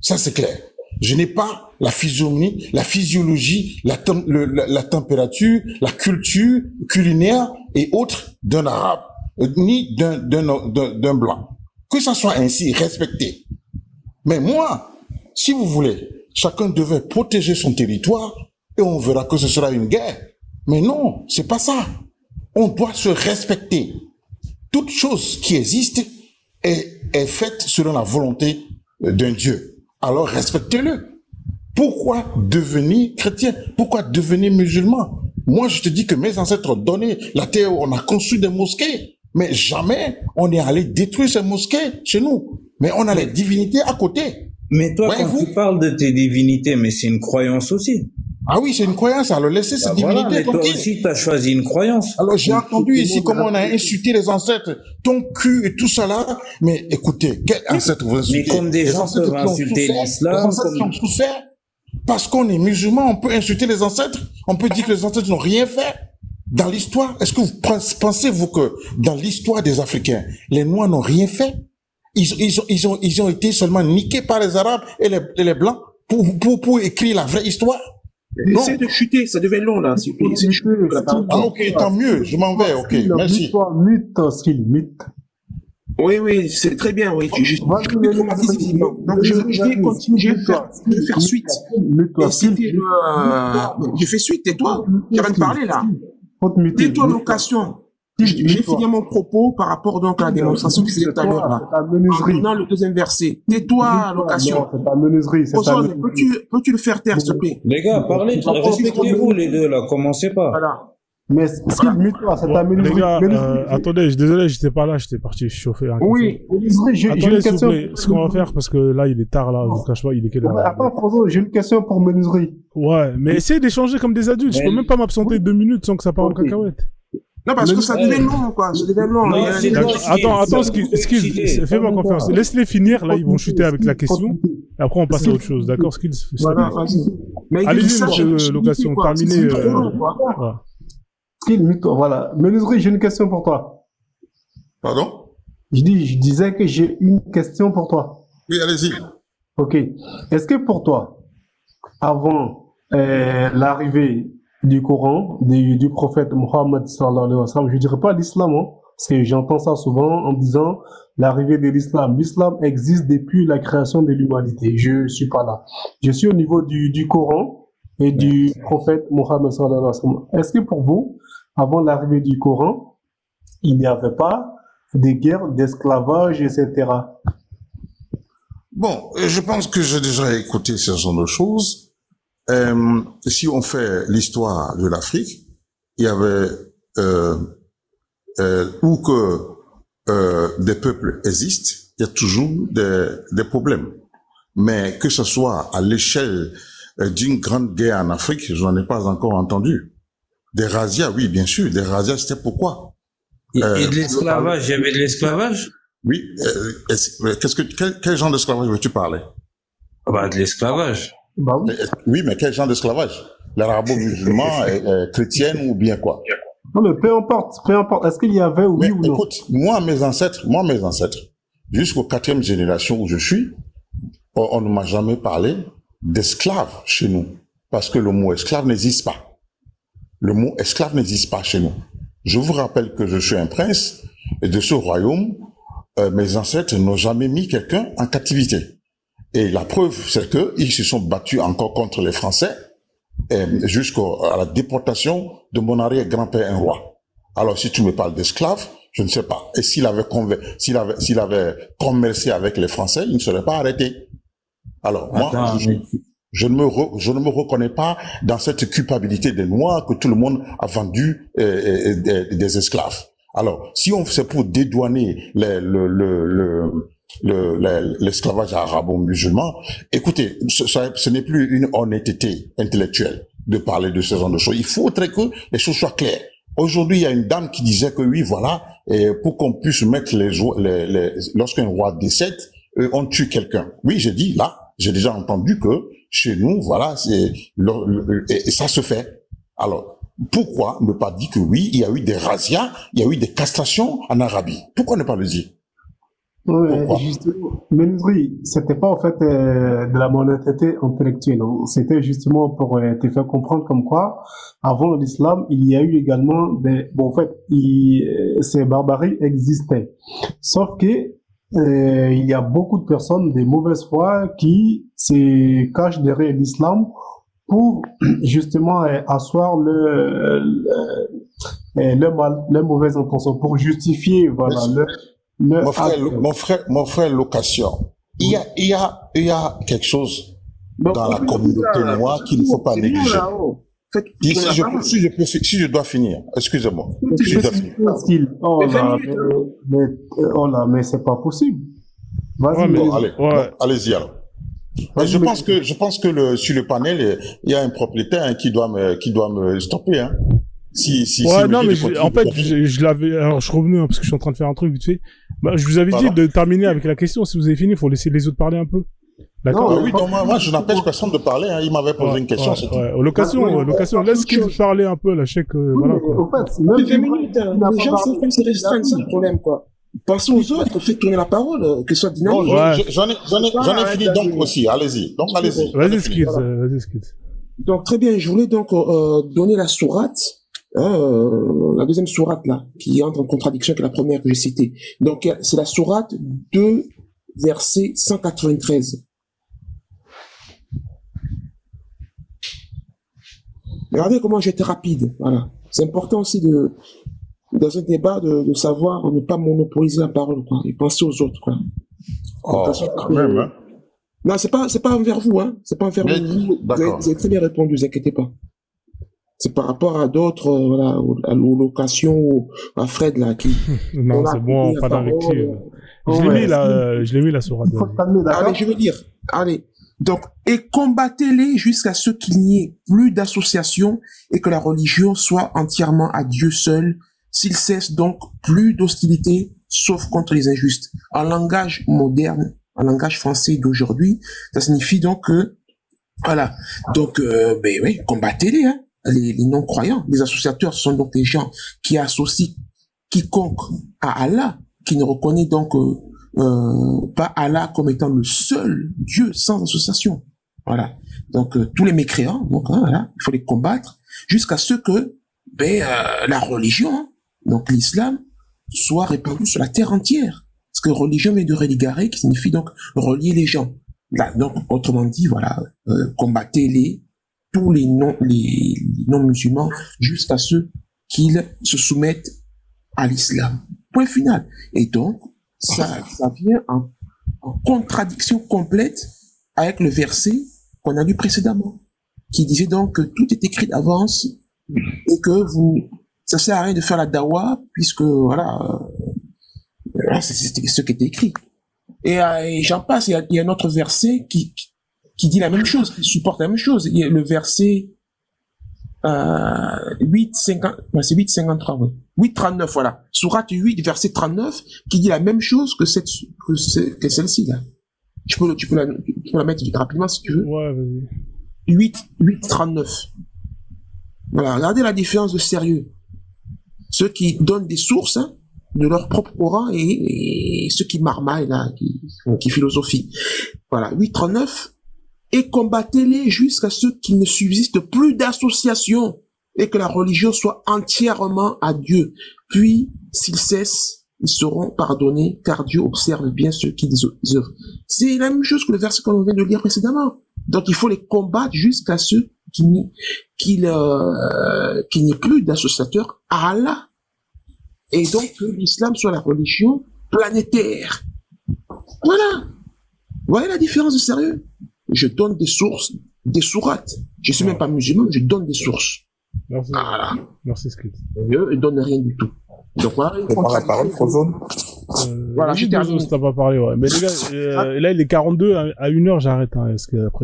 Ça, c'est clair. Je n'ai pas la physionomie, la physiologie, la température, la culture culinaire et autres d'un arabe, ni d'un blanc. Que ça soit ainsi respecté. Mais moi, si vous voulez, chacun devait protéger son territoire et on verra que ce sera une guerre. Mais non, c'est pas ça. On doit se respecter. Toute chose qui existe est faite selon la volonté d'un Dieu. Alors respectez-le. Pourquoi devenir chrétien? Pourquoi devenir musulman? Moi, je te dis que mes ancêtres ont donné la terre où on a construit des mosquées. Mais jamais on est allé détruire ces mosquées chez nous. Mais on a les divinités à côté. Mais toi, quand tu parles de tes divinités, mais c'est une croyance aussi. Ah oui, c'est une croyance. Alors laissez ces divinités. Mais toi aussi, tu as choisi une croyance. Alors j'ai entendu ici comment on a insulté les ancêtres, ton cul et tout ça là. Mais écoutez, quel ancêtre vous insultez? Mais comme des gens peuvent insulter l'islam. Les ancêtres qui ont souffert. Parce qu'on est musulman, on peut insulter les ancêtres. On peut dire que les ancêtres n'ont rien fait. Dans l'histoire, est-ce que vous pensez-vous que dans l'histoire des Africains, les Noirs n'ont rien fait? Ils ont été seulement niqués par les Arabes et les Blancs pour écrire la vraie histoire. Essaye de chuter, ça devient long, là. Ah, ok, tant mieux, je m'en vais, ok, merci. Oui, c'est très bien, oui. Je donc, je vais continuer, je vais faire suite. Je fais suite, tais-toi. Tu viens de parler, là. Tais-toi, location. J'ai fini mon propos par rapport donc à la démonstration qui faisait tout à l'heure, là. En donnant le deuxième verset. Tais-toi, location. Ozone, peux-tu le faire taire, s'il te plaît? Les gars, parlez, respectez-vous les deux, là. Commencez pas. Voilà. Mais mute-toi, c'est ta menuiserie. Les gars, attendez, désolé, j'étais pas là, j'étais parti chauffer. Oui, j'ai une question. Ce qu'on va faire, parce que là, il est tard, là, je vous cache pas, il est quelle heure? Attends, François, j'ai une question pour menuiserie. Ouais, mais essayez d'échanger comme des adultes. Je peux même pas m'absenter 2 minutes sans que ça parte en cacahuète. Non, parce que ça devient long, quoi. Ça devient long. Attends, fais-moi confiance. Laisse-les finir, là, ils vont chuter avec la question. Et après, on passe à autre chose, d'accord, Skills? Voilà, allez-y, monsieur Location, terminez. Voilà. Menuiserie, j'ai une question pour toi. Pardon? Je disais que j'ai une question pour toi. Oui, allez-y. Ok. Est-ce que pour toi, avant l'arrivée du Coran, du prophète Mohammed sallallahu alayhi wa sallam, je dirais pas l'islam, hein, parce que j'entends ça souvent en disant l'arrivée de l'islam. L'islam existe depuis la création de l'humanité. Je suis pas là. Je suis au niveau du Coran et du prophète Mohammed sallallahu alayhi wa sallam. Est-ce que pour vous, avant l'arrivée du Coran, il n'y avait pas de guerre, d'esclavage, etc. Bon, je pense que j'ai déjà écouté ce genre de choses. Si on fait l'histoire de l'Afrique, il y avait où que des peuples existent, il y a toujours des problèmes. Mais que ce soit à l'échelle d'une grande guerre en Afrique, je n'en ai pas encore entendu. Des razzias, oui, bien sûr. Des razzias, c'était pourquoi? Et de l'esclavage, il y avait de l'esclavage? Oui. Quel genre d'esclavage veux-tu parler? Bah, de l'esclavage. Bah oui. Oui, mais quel genre d'esclavage? L'arabo-musulman, chrétienne ou bien quoi? Non, mais peu importe. Est-ce qu'il y avait oui ou non? Écoute, moi, mes ancêtres, jusqu'aux 4e génération où je suis, on ne m'a jamais parlé d'esclaves chez nous. Parce que le mot esclave n'existe pas. Le mot esclave n'existe pas chez nous. Je vous rappelle que je suis un prince et de ce royaume, mes ancêtres n'ont jamais mis quelqu'un en captivité. Et la preuve, c'est qu'ils se sont battus encore contre les Français jusqu'à la déportation de mon arrière-grand-père, un roi. Alors, si tu me parles d'esclaves, je ne sais pas. Et s'il avait commercé avec les Français, il ne serait pas arrêté. Alors, moi, je ne me reconnais pas dans cette culpabilité des Noirs que tout le monde a vendu des esclaves. Alors, si c'est pour dédouaner l'esclavage arabo-musulman, écoutez, ce n'est plus une honnêteté intellectuelle de parler de ce genre de choses. Il faudrait que les choses soient claires. Aujourd'hui, il y a une dame qui disait que oui, voilà, pour qu'on puisse mettre lorsqu'un roi décède, on tue quelqu'un. Oui, j'ai dit là, j'ai déjà entendu que chez nous, voilà, et ça se fait. Alors, pourquoi ne pas dire que oui, il y a eu des razzias, il y a eu des castrations en Arabie? Pourquoi ne pas le dire? Oui, justement, menuiserie, c'était pas en fait de la honnêteté intellectuelle, hein. C'était justement pour te faire comprendre comme quoi, avant l'islam, il y a eu également en fait, ces barbaries existaient. Sauf que il y a beaucoup de personnes de mauvaise foi qui se cachent derrière l'islam pour justement asseoir le mal, les mauvaises intentions, pour justifier, voilà, mon frère Location, il y a quelque chose dans la communauté noire qu'il ne faut pas négliger. Si je dois finir, excusez-moi. Mais c'est pas possible. Vas-y. Bon, allez-y alors. Je pense que sur le panel, il y a un propriétaire qui doit me stopper, hein. Non, mais en fait, je l'avais, alors je suis revenu, hein, parce que je suis en train de faire un truc vite fait. Bah, je vous avais dit de terminer avec la question. Si vous avez fini, il faut laisser les autres parler un peu. D'accord. Oui, donc moi, je n'empêche personne de parler, hein. Il m'avait posé une question, c'est tout. Location, laisse qu'il parler un peu, la chèque, voilà, quoi. En fait, même 20 minutes, les gens savent même se restreindre, c'est le problème, quoi. Passons aux autres, faites tourner la parole, que ce soit dynamique. J'en ai fini donc aussi, allez-y. Donc, allez-y. Vas-y, Skills. Donc, très bien, je voulais donc donner la sourate, la deuxième sourate là, qui entre en contradiction avec la première que j'ai citée. Donc, c'est la sourate 2, verset 193. Regardez comment j'étais rapide, voilà. C'est important aussi dans un débat de savoir ne pas monopoliser la parole, quoi, et penser aux autres, quoi. Oh, quand même, hein. Non, c'est pas envers vous, hein. C'est pas envers vous. Vous avez très bien répondu, ne vous inquiétez pas. C'est par rapport à d'autres, voilà, à location, à Fred, là, qui... Non, c'est bon, pas d'invective. Je l'ai mis, la sourate. Allez, je vais dire. Allez. Donc, et combattez-les jusqu'à ce qu'il n'y ait plus d'association et que la religion soit entièrement à Dieu seul, s'il cesse donc plus d'hostilité, sauf contre les injustes. En langage moderne, en langage français d'aujourd'hui, ça signifie donc que, voilà. Donc, ben oui, combattez-les, hein. Les non-croyants, les associateurs, ce sont donc des gens qui associent quiconque à Allah, qui ne reconnaît donc pas Allah comme étant le seul Dieu sans association. Voilà. Donc tous les mécréants, donc hein, voilà, il faut les combattre jusqu'à ce que la religion, donc l'islam, soit répandue sur la terre entière. Parce que religion vient de religare, qui signifie donc relier les gens. Là, donc autrement dit, voilà, combattez tous les non-musulmans jusqu'à ce qu'ils se soumettent à l'islam. Point final. Et donc, ça vient en contradiction complète avec le verset qu'on a lu précédemment, qui disait donc que tout est écrit d'avance et que ça sert à rien de faire la dawa puisque voilà, c'est ce qui était écrit. Et j'en passe, il y a un autre verset qui dit la même chose, qui supporte la même chose. Il y a le verset 8:53, oui. 8:39, voilà. Sourate 8, verset 39, qui dit la même chose que celle-ci, là. Tu peux la mettre rapidement si tu veux. Ouais, vas-y. 8:39. Voilà. Regardez la différence de sérieux. Ceux qui donnent des sources, hein, de leur propre Coran et ceux qui marmaillent, là, qui philosophient. Voilà. 8:39. Et combattez-les jusqu'à ce qu'il ne subsiste plus d'association et que la religion soit entièrement à Dieu. Puis, s'ils cessent, ils seront pardonnés, car Dieu observe bien ceux qui œuvrent. C'est la même chose que le verset qu'on vient de lire précédemment. Donc, il faut les combattre jusqu'à ce qu'il n'y ait plus d'associateurs à Allah. Et donc, que l'islam soit la religion planétaire. Voilà. Vous voyez la différence de sérieux? Je donne des sources, des sourates. Je suis même pas musulman, je donne des sources. Merci. Voilà. Merci, Skid. Eux, ils donnent rien du tout. Donc voilà. On prend la parole, Frozone. Voilà, j'ai terminé. T'as pas parlé, ouais. Mais les gars, là, il est 42 à 1 heure, j'arrête, hein.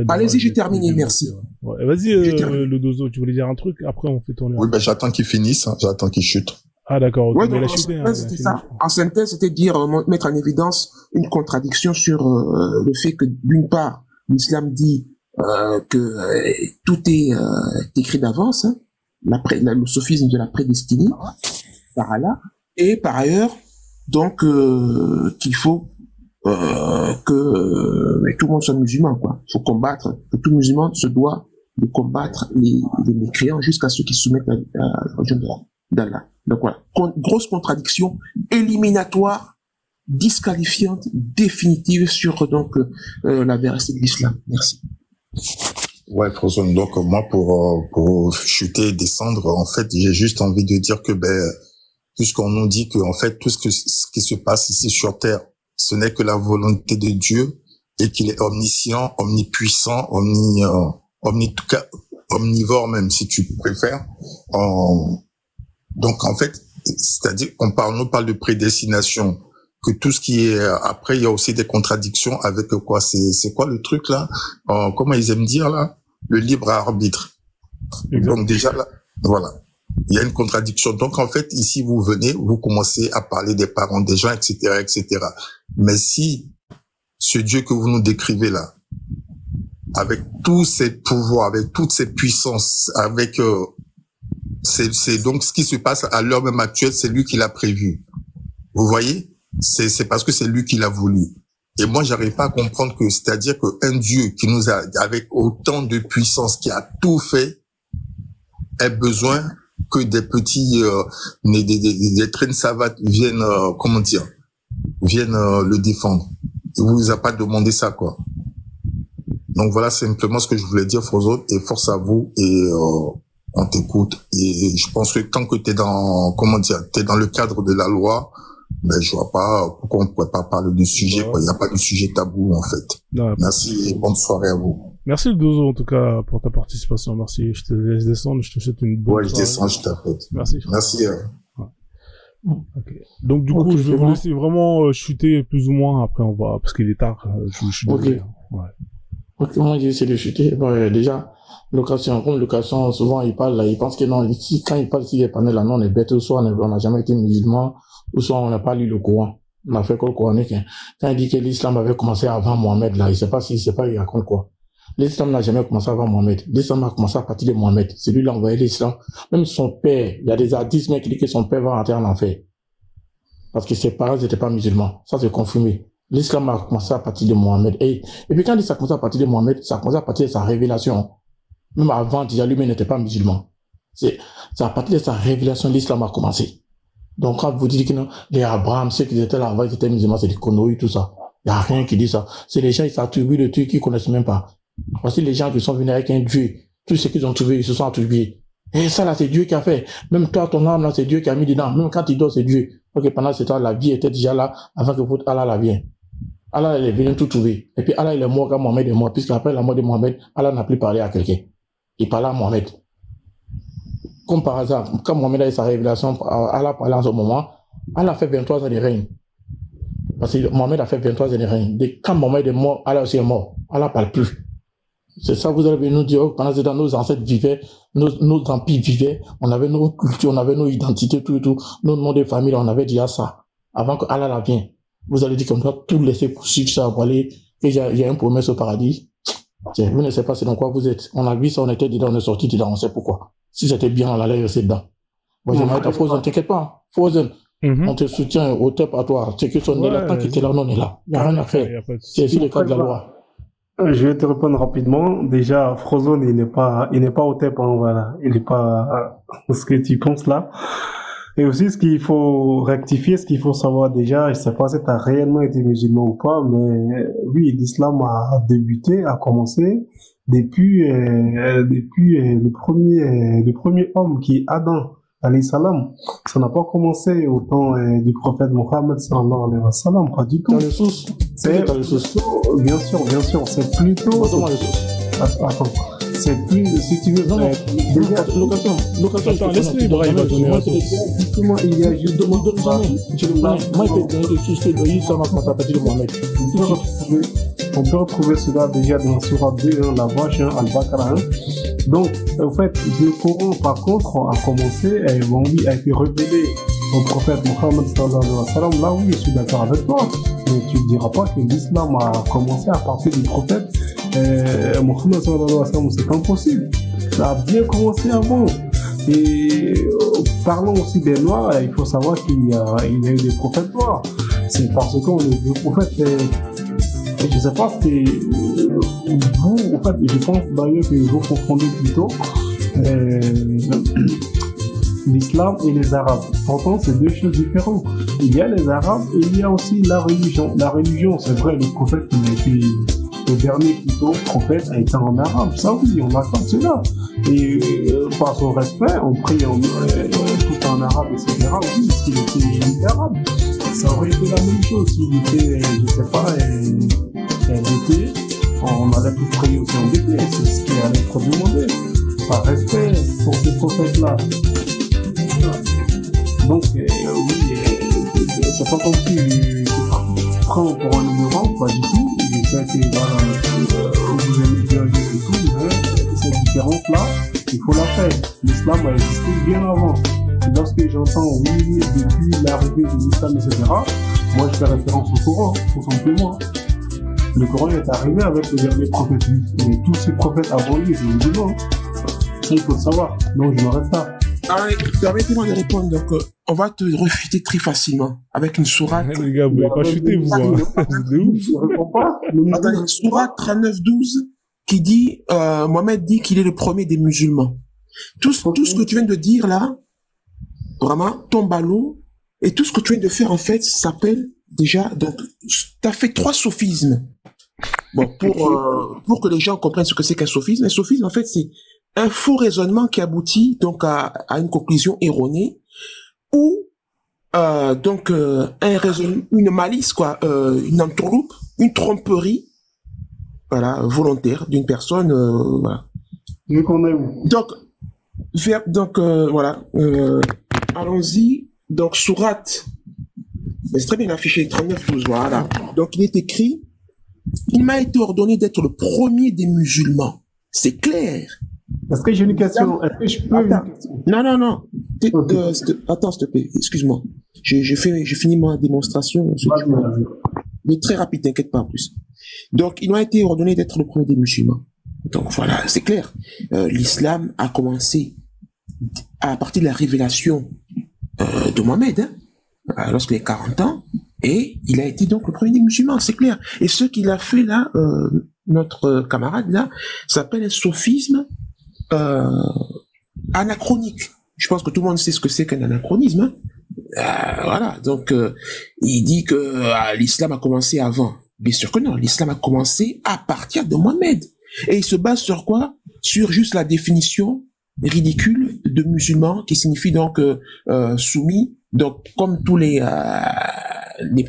Allez-y, j'ai terminé, merci. Ouais. Vas-y, le dozo, tu voulais dire un truc? Après, on fait tourner. Oui, j'attends qu'il finisse, hein. J'attends qu'il chute. Ah, d'accord. Okay. Ouais, donc, c'était ça. En synthèse, c'était dire, mettre en évidence une contradiction sur le fait que, d'une part, l'islam dit que tout est écrit d'avance, hein, le sophisme de la prédestinée par Allah, et par ailleurs donc qu'il faut que tout le monde soit musulman, quoi. Il faut combattre, que tout musulman se doit de combattre les mécréants jusqu'à ceux qui se soumettent à la religion d'Allah. Donc voilà, grosse contradiction éliminatoire, disqualifiante, définitive sur donc la véracité de l'islam. Merci. Ouais, Frozone. Donc moi, pour chuter et descendre, en fait, j'ai juste envie de dire que puisqu'on nous dit que en fait tout ce qui se passe ici sur terre, ce n'est que la volonté de Dieu et qu'il est omniscient, omnipuissant, omnivore même si tu préfères. Donc en fait, c'est-à-dire qu'on nous parle de prédestination. Que tout ce qui est après, il y a aussi des contradictions avec quoi? C'est quoi le truc là? Comment ils aiment dire là? Le libre arbitre. Exactement. Donc déjà là, voilà, il y a une contradiction. Donc en fait, ici vous venez, vous commencez à parler des parents des gens, etc., etc. Mais si ce Dieu que vous nous décrivez là, avec tous ses pouvoirs, avec toutes ses puissances, avec c'est donc ce qui se passe à l'heure même actuelle, c'est lui qui l'a prévu. Vous voyez? C'est parce que c'est lui qui l'a voulu. Et moi, j'arrive pas à comprendre que, c'est-à-dire qu'un Dieu qui nous a, avec autant de puissance, qui a tout fait, ait besoin que des petits, des traînes savates viennent, viennent le défendre. Il vous a pas demandé ça, quoi. Donc voilà simplement ce que je voulais dire, Frozone, et force à vous, et on t'écoute. Et je pense que tant que t'es dans, t'es dans le cadre de la loi, ben je vois pas pourquoi on pourrait pas parler du sujet, quoi. Il n'y a pas de sujet tabou, en fait. Non, merci et bonne soirée à vous. Merci Dozo, en tout cas, pour ta participation. Merci. Je te laisse descendre. Je te souhaite une bonne soirée. Je descends, je t'appelle. Merci. Merci. Okay. Donc du coup, je vais vous laisser vraiment chuter plus ou moins. Après, on va, parce qu'il est tard. Je suis désolé. Ouais. Ok, moi j'ai essayé de chuter. Bon, déjà, location, comme location, souvent il parle là, il pense que non, ici, quand il parle ici, les panels là, non, on est bête, soit on n'a jamais été musulman, ou soit on n'a pas lu le Coran. On a fait quoi le coranique, hein. Quand il dit que l'islam avait commencé avant Mohamed là, il sait pas il raconte quoi. L'islam n'a jamais commencé avant Mohamed. L'islam a commencé à partir de Mohamed. C'est lui qui a envoyé l'islam. Même son père, il y a des hadiths qui disent que son père va rentrer en enfer. Parce que ses parents n'étaient pas musulmans. Ça c'est confirmé. L'islam a commencé à partir de Mohamed. Et puis quand il dit ça a commencé à partir de Mohamed, ça a commencé à partir de sa révélation. Même avant, déjà lui-même n'était pas musulman. C'est à partir de sa révélation, l'islam a commencé. Donc quand vous dites que non, les Abraham, ceux qui étaient là avant, ils étaient musulmans, c'est des conneries, tout ça. Il n'y a rien qui dit ça. C'est les gens, ils s'attribuent de trucs qu'ils connaissent même pas. Voici les gens qui sont venus avec un Dieu. Tout ce qu'ils ont trouvé, ils se sont attribués. Et ça là, c'est Dieu qui a fait. Même toi, ton âme là, c'est Dieu qui a mis dedans. Même quand il dort, c'est Dieu. Ok, pendant ce temps, la vie était déjà là avant que votre Allah la vienne. Allah, il est venu tout trouver. Et puis Allah, il est mort quand Mohamed est mort. Puisqu'après la mort de Mohamed, Allah n'a plus parlé à quelqu'un. Il parlait à Mohamed. Comme par hasard, quand Mohamed a eu sa révélation, Allah parlait en ce moment, Allah a fait 23 ans de règne. Parce que Mohamed a fait 23 ans de règne. Quand Mohamed est mort, Allah aussi est mort. Allah ne parle plus. C'est ça, vous allez nous dire, pendant ce temps, nos ancêtres vivaient, nos empires vivaient, on avait nos cultures, on avait nos identités, tout, nos noms de famille, on avait déjà ça. Avant que Allah la vienne. Vous allez dire comme ça, tout laisser poursuivre ça, pour aller, et il y a une promesse au paradis. Tiens, vous ne savez pas c'est dans quoi vous êtes. On a vu ça, on était dedans, on est sorti dedans, on sait pourquoi. Si c'était bien, on allait rester dedans. Moi, j'aimerais ta Frozen, t'inquiète pas, Frozen. On te soutient au top à toi. C'est que son est là, tant qu'il était là, on est là. Il n'y a rien à faire. C'est ici le cas de la loi. Je vais te répondre rapidement. Déjà, Frozone, il n'est pas au TEP, hein, voilà. Il n'est pas ce que tu penses là. Et aussi, ce qu'il faut rectifier, ce qu'il faut savoir déjà, je sais pas si tu as réellement été musulman ou pas, mais oui, l'islam a débuté, a commencé depuis le premier homme qui est Adam, alayhi salam. Ça n'a pas commencé au temps du prophète Mohammed sallallahu alayhi wa sallam, pas du tout. Dans le source. C'est plutôt, bien sûr, c'est plutôt. Attends. C'est plus, si tu veux, non, déjà, location, laisse-le, il va donner justement, il y a justement, moi, il peut donner des sources, ça va commencer à partir de Mohamed. On peut retrouver cela déjà dans Surah 2, la vache, Al-Baqarah. Donc, en fait, le Coran, par contre, a commencé, a été révélé au prophète Mohammed sallallahu alayhi wa sallam. Là, oui, je suis d'accord avec toi. Mais tu ne diras pas que l'islam a commencé à partir du prophète Mohammed sallallahu alayhi wa sallam. C'est impossible. Ça a bien commencé avant. Et parlons aussi des noirs, il faut savoir qu'il y a eu des prophètes noirs. C'est parce qu'on est des prophètes. Je ne sais pas si vous, en fait, je pense d'ailleurs que vous confondez plutôt l'islam et les arabes. Pourtant, c'est deux choses différentes. Il y a les arabes et il y a aussi la religion. La religion, c'est vrai, le prophète, le dernier plutôt prophète a été en arabe. Ça oui, on accorde cela. Et par son respect, on prie tout en arabe, etc. Oui, s'il était arabe. Ça aurait été la même chose s'il était, je sais pas, DT, on allait tous prier aussi en DT, c'est ce qui allait être demandé. Par respect pour ces prophètes-là. Donc, oui, c'est pas comme si je prends pour un ignorant, pas du tout. Je sais que voilà, vous aimez bien Dieu et tout, mais cette différence-là, il faut la faire. L'islam a existé bien avant. Et lorsque j'entends, oui, depuis l'arrivée de l'islam, etc., moi je fais référence au Coran, tout simplement. Le Coran est arrivé avec le dernier prophète, mais tous ces prophètes avant lui, c'est musulmans. Ça, il faut le savoir. Donc je m'arrête là. Permettez-moi de répondre. Donc, on va te refuter très facilement avec une sourate. Les gars, vous voulez pas chuter, vous, hein. C'est de ouf. Attendez, sourate 39-12 qui dit, Mohamed dit qu'il est le premier des musulmans. Tout ce que tu viens de dire là, vraiment, tombe à l'eau. Et tout ce que tu viens de faire, en fait, s'appelle déjà, donc, t'as fait 3 sophismes. Bon, pour que les gens comprennent ce que c'est qu'un sophisme. Un sophisme, en fait, c'est un faux raisonnement qui aboutit, donc, à une conclusion erronée, ou, donc, une malice, quoi, une entourloupe, une tromperie, voilà, volontaire d'une personne, voilà. Vu qu'on est où? Donc, voilà, allons-y. Donc, sourate, c'est très bien affiché, 39-12, voilà. Donc, il est écrit, il m'a été ordonné d'être le premier des musulmans. C'est clair. Est-ce que j'ai une question? Est-ce que je peux... Non. Attends, s'il te plaît, excuse-moi. J'ai fini ma démonstration. Mais très rapide, t'inquiète pas en plus. Donc, il m'a été ordonné d'être le premier des musulmans. Donc, voilà, c'est clair. L'islam a commencé à partir de la révélation de Mohamed, hein, lorsqu'il a 40 ans, et il a été donc le premier des musulmans, c'est clair. Et ce qu'il a fait là, notre camarade là, s'appelle un sophisme anachronique. Je pense que tout le monde sait ce que c'est qu'un anachronisme. Hein. Voilà, donc il dit que l'islam a commencé avant. Bien sûr que non, l'islam a commencé à partir de Mohamed. Et il se base sur quoi? Sur juste la définition ridicule de musulmans, qui signifie donc soumis. Donc, comme tous les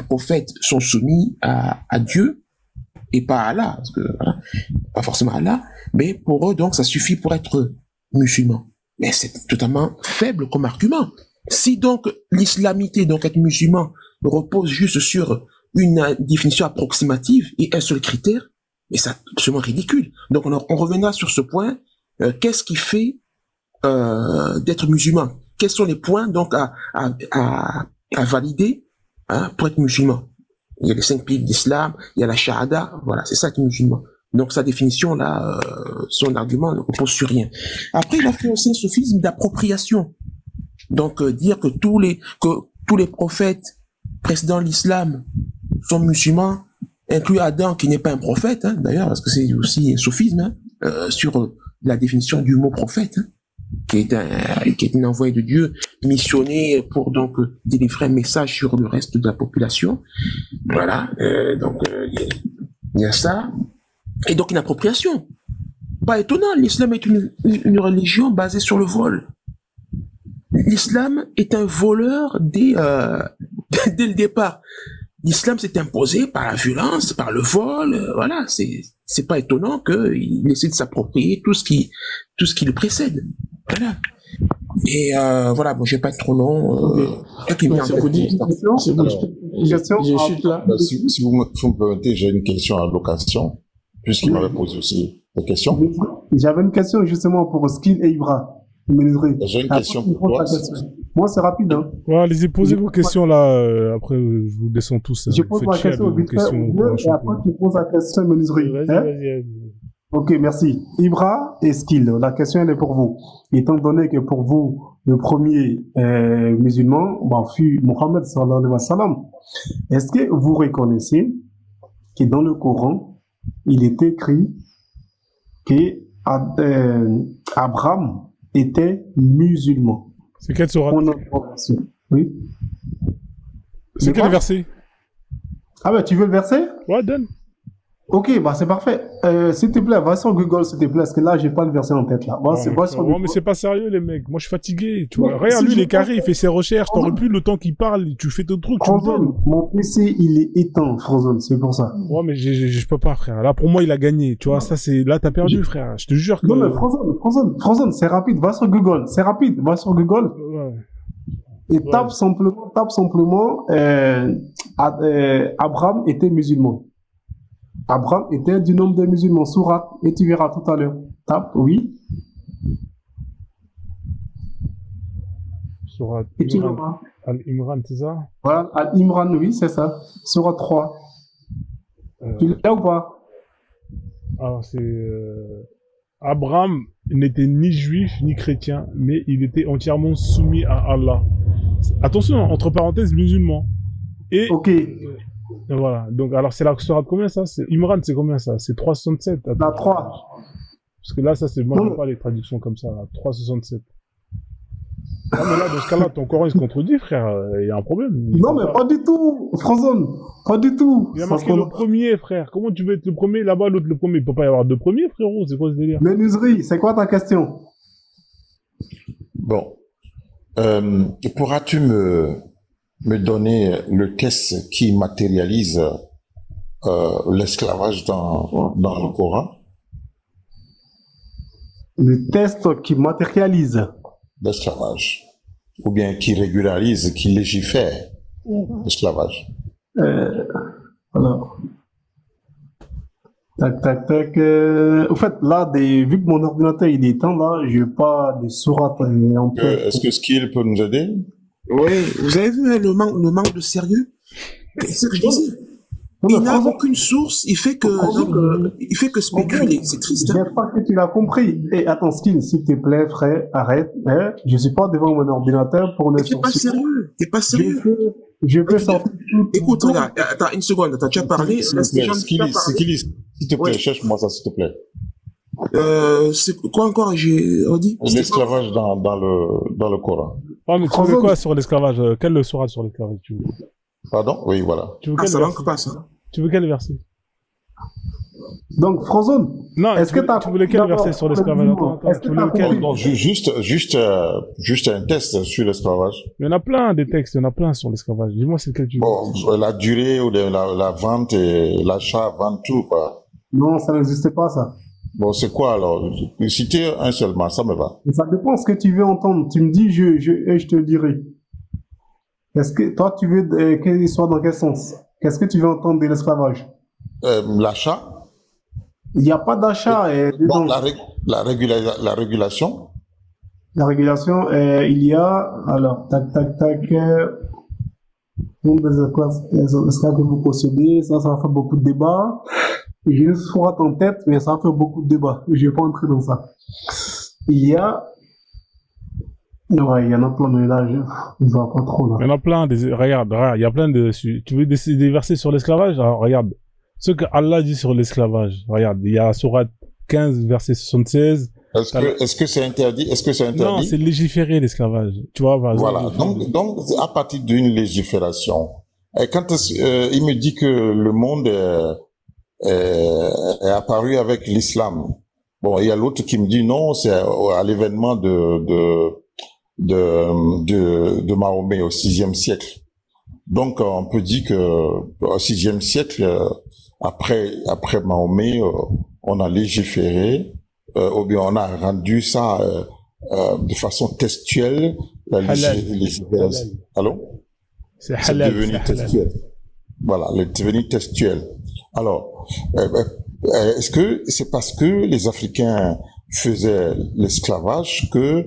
prophètes sont soumis à Dieu et pas à Allah, parce que voilà, pas forcément à Allah, mais pour eux donc ça suffit pour être musulman. Mais c'est totalement faible comme argument. Si donc l'islamité, donc être musulman, repose juste sur une définition approximative et un seul critère, mais c'est absolument ridicule. Donc on reviendra sur ce point. Qu'est-ce qui fait d'être musulman? Quels sont les points donc à valider, hein, pour être musulman? Il y a les 5 piliers d'islam, il y a la shahada, voilà, c'est ça être musulman. Donc sa définition là, son argument ne repose sur rien. Après, il a fait aussi un sophisme d'appropriation. Donc dire que tous les prophètes précédant l'islam sont musulmans, inclus Adam qui n'est pas un prophète, hein, d'ailleurs, parce que c'est aussi un sophisme, hein, sur la définition du mot prophète, hein, qui est un envoyé de Dieu missionné pour donc délivrer un message sur le reste de la population. Voilà, donc il y a ça. Et donc une appropriation. Pas étonnant, l'islam est une religion basée sur le vol. L'islam est un voleur dès le départ. L'islam s'est imposé par la violence, par le vol, voilà, c'est pas étonnant qu'il essaie de s'approprier tout ce qui le précède. Voilà. Et voilà, bon, je vais pas être trop long. Si vous me permettez, j'ai une question à l'occasion, puisqu'il m'avait posé aussi des questions. J'avais une question justement pour Skill et Ibra. J'ai une question pour toi. Moi, c'est rapide. Hein. Ouais, allez-y, posez vos questions là. Après, je vous descends tous. Je pose ma question vite fait, et après tu poses la question menuiserie. Vas-y. Ok, merci. Ibra et Skill, la question elle est pour vous. Étant donné que pour vous, le premier musulman fut Mohammed sallallahu alayhi wa sallam, est-ce que vous reconnaissez que dans le Coran, il est écrit que Abraham était musulman? C'est quelle sourate? Oui. C'est quel verset? Ah ben, tu veux le verset? Ouais, donne. Ok, c'est parfait. S'il te plaît, va sur Google, s'il te plaît, parce que là, j'ai pas le verset en tête, là. Mais c'est pas sérieux, les mecs. Moi, je suis fatigué, tu vois. Regarde, lui, il est carré, il fait ses recherches. T'aurais plus le temps qu'il parle, tu fais ton truc. Frozone, mon PC, il est éteint, Frozone, c'est pour ça. Ouais, mais je peux pas, frère. Là, pour moi, il a gagné, tu vois. Ça, là, t'as perdu, frère. Je te jure que... Non, mais Frozone, c'est rapide, va sur Google. C'est rapide, va sur Google. Ouais. Et tape simplement, Abraham était musulman. Abraham était du nombre des musulmans, sourate, et tu verras tout à l'heure. Tape, oui. Sourate Al-Imran, c'est ça? Voilà, Al-Imran, oui, c'est ça. Sourate 3. Tu l'as ou pas? Alors, c'est... Abraham n'était ni juif ni chrétien, mais il était entièrement soumis à Allah. Attention, entre parenthèses, musulman. Et voilà. Donc, alors, c'est la sourate combien ça? Imran, c'est combien ça? C'est 367. La 3. Parce que là, ça, c'est, moi, je pas les traductions comme ça, là. 367. Ah, mais là, dans ce cas-là, ton Coran, il se contredit, frère. Il y a un problème. Non, mais pas du tout, Frozone. Pas du tout. Il a marqué le premier, frère. Comment tu veux être le premier là-bas, l'autre le premier? Il peut pas y avoir deux premiers, frérot. C'est quoi ce délire? Menuiserie, c'est quoi ta question? Bon. Pourras-tu me donner le test qui matérialise l'esclavage dans le Coran? Le test qui matérialise l'esclavage, ou bien qui régularise, qui légifère l'esclavage. Alors, tac. Au fait, là, vu que mon ordinateur il est éteint, là, je n'ai pas des sourates. Est-ce que Skill peut nous aider? Oui, vous avez vu le manque de sérieux? C'est ce que je disais. Il n'a aucune source, il fait que spéculer, c'est triste. J'espère que tu l'as compris. Et attends, Skill, s'il te plaît, frère, arrête. Hein? Je suis pas devant mon ordinateur pour ne T'es pas sérieux, t'es pas sérieux. Je peux sortir. Écoute, regarde, attends une seconde, t'as déjà parlé. Skill, s'il te plaît, cherche-moi ça, s'il te plaît. C'est quoi encore, j'ai redit? L'esclavage dans le Coran. Ah, mais tu veux quoi sur l'esclavage? Quelle sourate sur l'esclavage tu veux? Pardon? Oui, voilà. Ça manque pas, ça. Tu veux quel verset? Donc, Frozone. Non, est-ce que tu voulais quel verset sur l'esclavage? Non, juste un test sur l'esclavage. Il y en a plein des textes, il y en a plein sur l'esclavage. Dis-moi c'est lequel tu veux. Bon, la durée ou la vente et l'achat, vente, tout, quoi. Non, ça n'existe pas, ça. Bon, c'est quoi alors? Citer un seulement, ça me va. Ça dépend ce que tu veux entendre. Tu me dis, je te dirai. Est-ce que toi, tu veux qu'il soit dans quel sens? Qu'est-ce que tu veux entendre de l'esclavage? L'achat. Il n'y a pas d'achat. Bon, la régulation. La régulation, il y a, alors, tac, nombre des esclaves que vous possédez, ça va faire beaucoup de débats. J'ai une sourate en tête, mais ça va faire beaucoup de débats. Je ne vais pas entrer dans ça. Il y a, ouais, il y en a plein, mais là, je ne vois pas trop, là. Il y en a plein, regarde, il y a plein de, tu veux des versets sur l'esclavage? Alors, regarde. Ce que Allah dit sur l'esclavage. Regarde, il y a sourate 15, verset 76. Est-ce que c'est interdit? Non, c'est légiférer l'esclavage. Tu vois, voilà. Donc, à partir d'une légifération, quand il me dit que le monde est apparu avec l'islam. Bon, il y a l'autre qui me dit non, c'est à l'événement de Mahomet au 6e siècle. Donc, on peut dire que au 6e siècle, après Mahomet, on a légiféré, ou bien on a rendu ça de façon textuelle, la légifération. Allô? C'est devenu textuel. Voilà, c'est devenu textuel. Alors, est-ce que c'est parce que les Africains faisaient l'esclavage que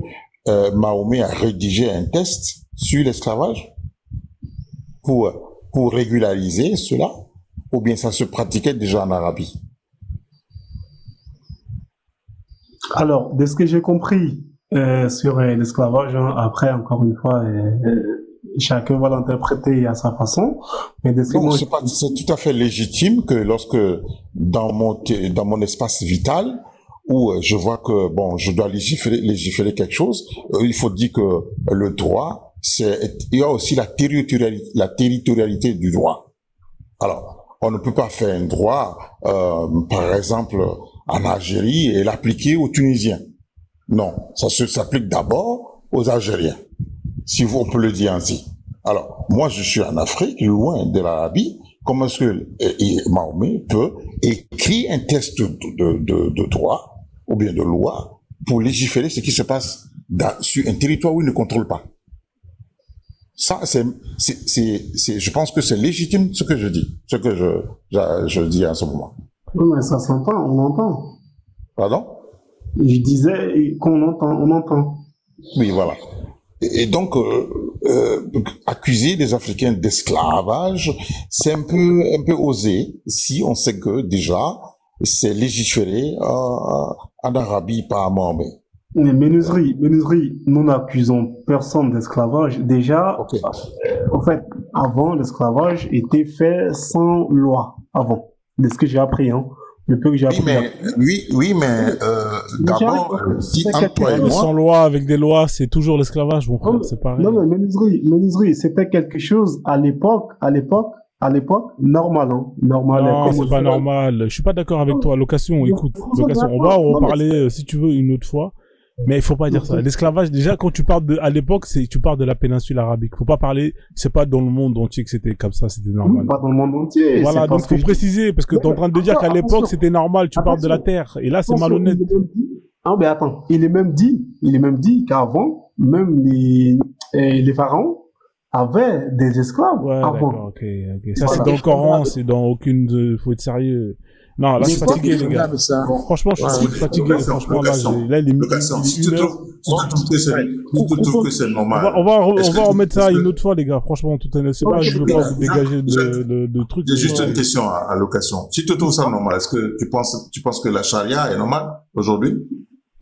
Mahomet a rédigé un texte sur l'esclavage pour régulariser cela, ou bien ça se pratiquait déjà en Arabie? Alors, de ce que j'ai compris sur l'esclavage, hein, après, encore une fois, chacun va l'interpréter à sa façon. Mais c'est tout à fait légitime que lorsque dans mon espace vital, où je vois que bon, je dois légiférer quelque chose, il faut dire que le droit, il y a aussi la territorialité du droit. Alors, on ne peut pas faire un droit, par exemple, en Algérie et l'appliquer aux Tunisiens. Non, ça s'applique d'abord aux Algériens, si on peut le dire ainsi. Alors, moi, je suis en Afrique, loin de l'Arabie. Comment est-ce que Mahomet peut écrire un texte de droit ou bien de loi pour légiférer ce qui se passe sur un territoire où il ne contrôle pas? Ça, je pense que c'est légitime ce que je dis, ce que je dis en ce moment. Oui, mais ça s'entend, on entend. Pardon? Je disais qu'on entend, on entend. Oui, voilà. Et donc, accuser les Africains d'esclavage, c'est un peu osé, si on sait que déjà, c'est légiféré en Arabie apparemment. Mais menuiserie, nous n'accusons personne d'esclavage. Déjà, en fait, avant, l'esclavage était fait sans loi, avant. De ce que j'ai appris, hein. Le peu que j'ai appris. Oui, mais d'abord, si entre toi et moi... Sans loi, avec des lois, c'est toujours l'esclavage, mon frère, c'est pareil. Non, mais menuiserie, c'était quelque chose à l'époque, normal, hein. Normal. Non, c'est pas normal. Je suis pas d'accord avec toi. Location, écoute, location, on va en reparler si tu veux une autre fois. Mais il faut pas dire ça. L'esclavage, déjà, quand tu parles à l'époque, tu parles de la péninsule arabique. Faut pas parler, c'est pas dans le monde entier que c'était comme ça, c'était normal. Oui, pas dans le monde entier. Voilà, donc faut préciser, parce que t'es en train de dire qu'à l'époque, c'était normal, tu parles de la terre. Et là, c'est malhonnête. Ah, mais attends. Il est même dit qu'avant, même les pharaons avaient des esclaves. Ouais, avant. D'accord, ok. Ça, c'est dans le Coran, c'est dans aucune, faut être sérieux. Non, là, je suis fatigué, les gars. Franchement, je suis fatigué. Franchement, là, il est si tu trouves que c'est normal. On va remettre ça une autre fois, les gars. Franchement, c'est pas, je veux pas vous dégager de trucs. J'ai juste une question à location. Si tu trouves ça normal, est-ce que tu penses que la charia est normale aujourd'hui?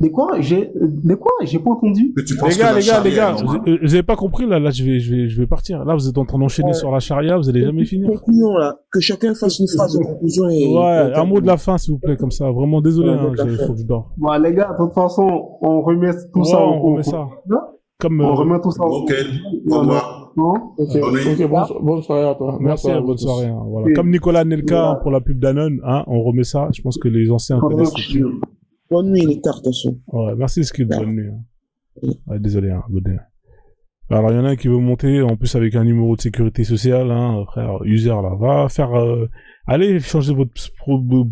De quoi? J'ai pas entendu. Les gars, vous avez pas compris, là, je vais partir. Là, vous êtes en train d'enchaîner sur la charia, vous allez jamais finir. Conclusion, là. Que chacun fasse une phrase de conclusion ouais, un mot de la fin, s'il vous plaît, comme ça. Vraiment, désolé, faut que je dors. Ouais, les gars, de toute façon, on remet tout ça on remet ça. On remet tout ça. Ok, au revoir. Ok, bonne soirée à toi. Merci, bonne soirée. Hein, voilà. Comme Nicolas Nelka pour la pub Danone, hein, on remet ça. Je pense que les anciens connaissent. Bonne nuit, les cartes, attention. Ouais, merci, Skid, bonne nuit. Hein. Ouais, désolé, hein, bonne nuit. Alors, il y en a un qui veut monter, en plus avec un numéro de sécurité sociale, hein, frère, user, là, va faire, allez changer votre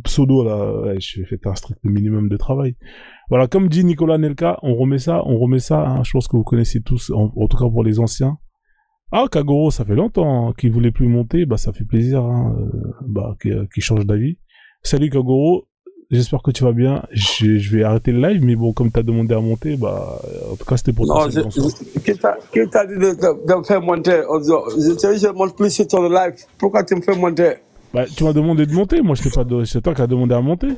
pseudo, là, ouais, je fais un strict minimum de travail. Voilà, comme dit Nicolas Nelka, on remet ça, hein, je pense que vous connaissez tous, en tout cas pour les anciens. Ah, Kagoro, ça fait longtemps, hein, qu'il voulait plus monter, bah, ça fait plaisir, hein, qu'il change d'avis. Salut Kagoro. J'espère que tu vas bien. Je vais arrêter le live, mais bon, comme tu as demandé à monter, bah, en tout cas, c'était pour toi. Non, qui t'a dit de me faire monter? Je monte plus sur ton live. Pourquoi tu me fais monter? Bah, tu m'as demandé de monter. Moi, c'est toi qui as demandé à monter.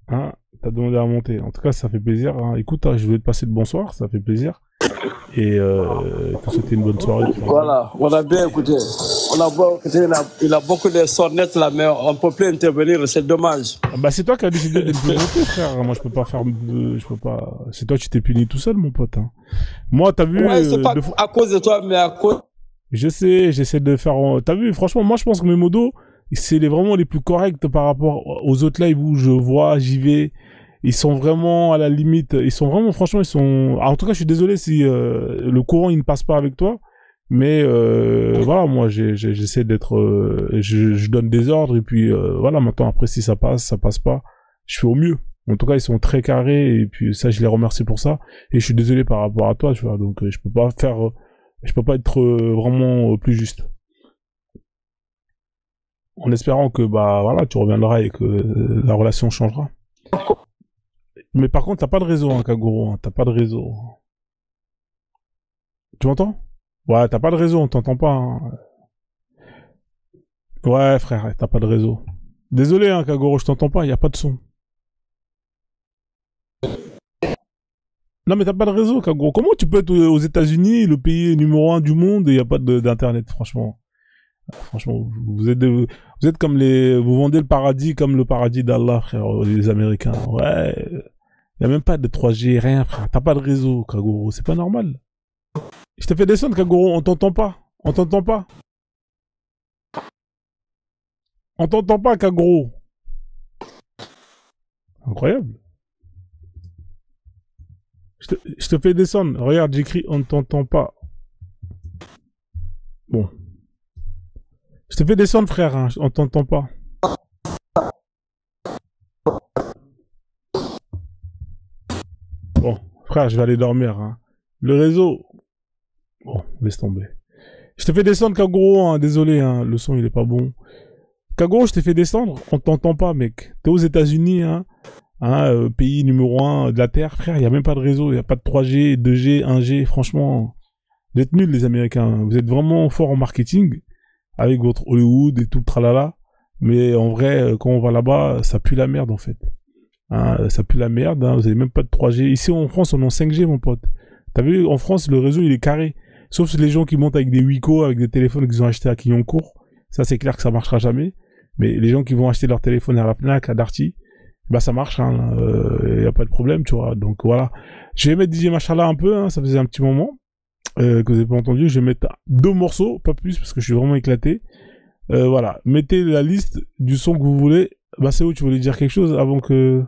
Hein? T'as demandé à monter. En tout cas, ça fait plaisir. Hein. Écoute, hein, je voulais te passer le bonsoir. Ça fait plaisir. Et te souhaiter une bonne soirée. Voilà, on a bien écouté. Il a beaucoup de sonnettes là, mais on ne peut plus intervenir, c'est dommage. Bah, c'est toi qui as décidé de me monter, frère. Moi, je peux pas. C'est toi qui t'es puni tout seul, mon pote. Hein. Moi, t'as vu. Ouais, c'est pas à cause de toi, mais à cause. Je sais, j'essaie de faire. T'as vu, franchement, moi, je pense que mes modos, c'est vraiment les plus corrects par rapport aux autres lives où je vois, j'y vais. Ils sont vraiment à la limite. Ils sont vraiment, franchement, ils sont. En tout cas, je suis désolé si le courant il ne passe pas avec toi, mais voilà, moi, j'essaie d'être. Je donne des ordres et puis voilà. Maintenant, après, si ça passe pas, je fais au mieux. En tout cas, ils sont très carrés et puis ça, je les remercie pour ça. Et je suis désolé par rapport à toi, tu vois. Donc, je peux pas être vraiment plus juste. En espérant que bah voilà, tu reviendras et que la relation changera. Mais par contre, t'as pas de réseau, hein, Kagoro, hein, t'as pas de réseau. Tu m'entends? Ouais, t'as pas de réseau, on t'entend pas. Hein. Ouais, frère, t'as pas de réseau. Désolé, hein, Kagoro, je t'entends pas, y a pas de son. Non, mais t'as pas de réseau, Kagoro. Comment tu peux être aux États-Unis, le pays numéro 1 du monde, et y a pas d'internet, franchement? Franchement, vous êtes comme vous vendez le paradis comme le paradis d'Allah, frère, les Américains. Ouais. Y a même pas de 3G, rien, frère. T'as pas de réseau, Kagoro. C'est pas normal. Je t'ai fait descendre, Kagoro. On t'entend pas. On t'entend pas. On t'entend pas, Kagoro. Incroyable. Je te fais descendre. Regarde, j'écris on t'entend pas. Bon. Je te fais descendre, frère. Hein. On t'entend pas. Bon, frère, je vais aller dormir. Hein. Le réseau... Bon, laisse tomber. Je te fais descendre, Kagoro. Hein. Désolé, hein. Le son, il est pas bon. Kagoro, je t'ai fait descendre. On t'entend pas, mec. T'es aux États-Unis, hein. Pays numéro 1 de la Terre. Frère, il y a même pas de réseau. Il y a pas de 3G, 2G, 1G. Franchement, vous êtes nuls, les Américains. Vous êtes vraiment forts en marketing. Avec votre Hollywood et tout le tralala. Mais en vrai, quand on va là-bas, ça pue la merde, en fait. Hein, ça pue la merde, hein, vous avez même pas de 3G. Ici, en France, on est en 5G, mon pote. T'as vu, en France, le réseau, il est carré. Sauf les gens qui montent avec des Wico, avec des téléphones qu'ils ont achetés à Clignancourt. Ça, c'est clair que ça marchera jamais. Mais les gens qui vont acheter leur téléphone à la Fnac, à Darty, bah, ça marche, hein. Y a pas de problème, tu vois. Donc, voilà. Je vais mettre DJ Machallah un peu, hein, ça faisait un petit moment, que vous avez pas entendu. Je vais mettre 2 morceaux, pas plus, parce que je suis vraiment éclaté. Voilà. Mettez la liste du son que vous voulez. Bah, c'est où tu voulais dire quelque chose avant que...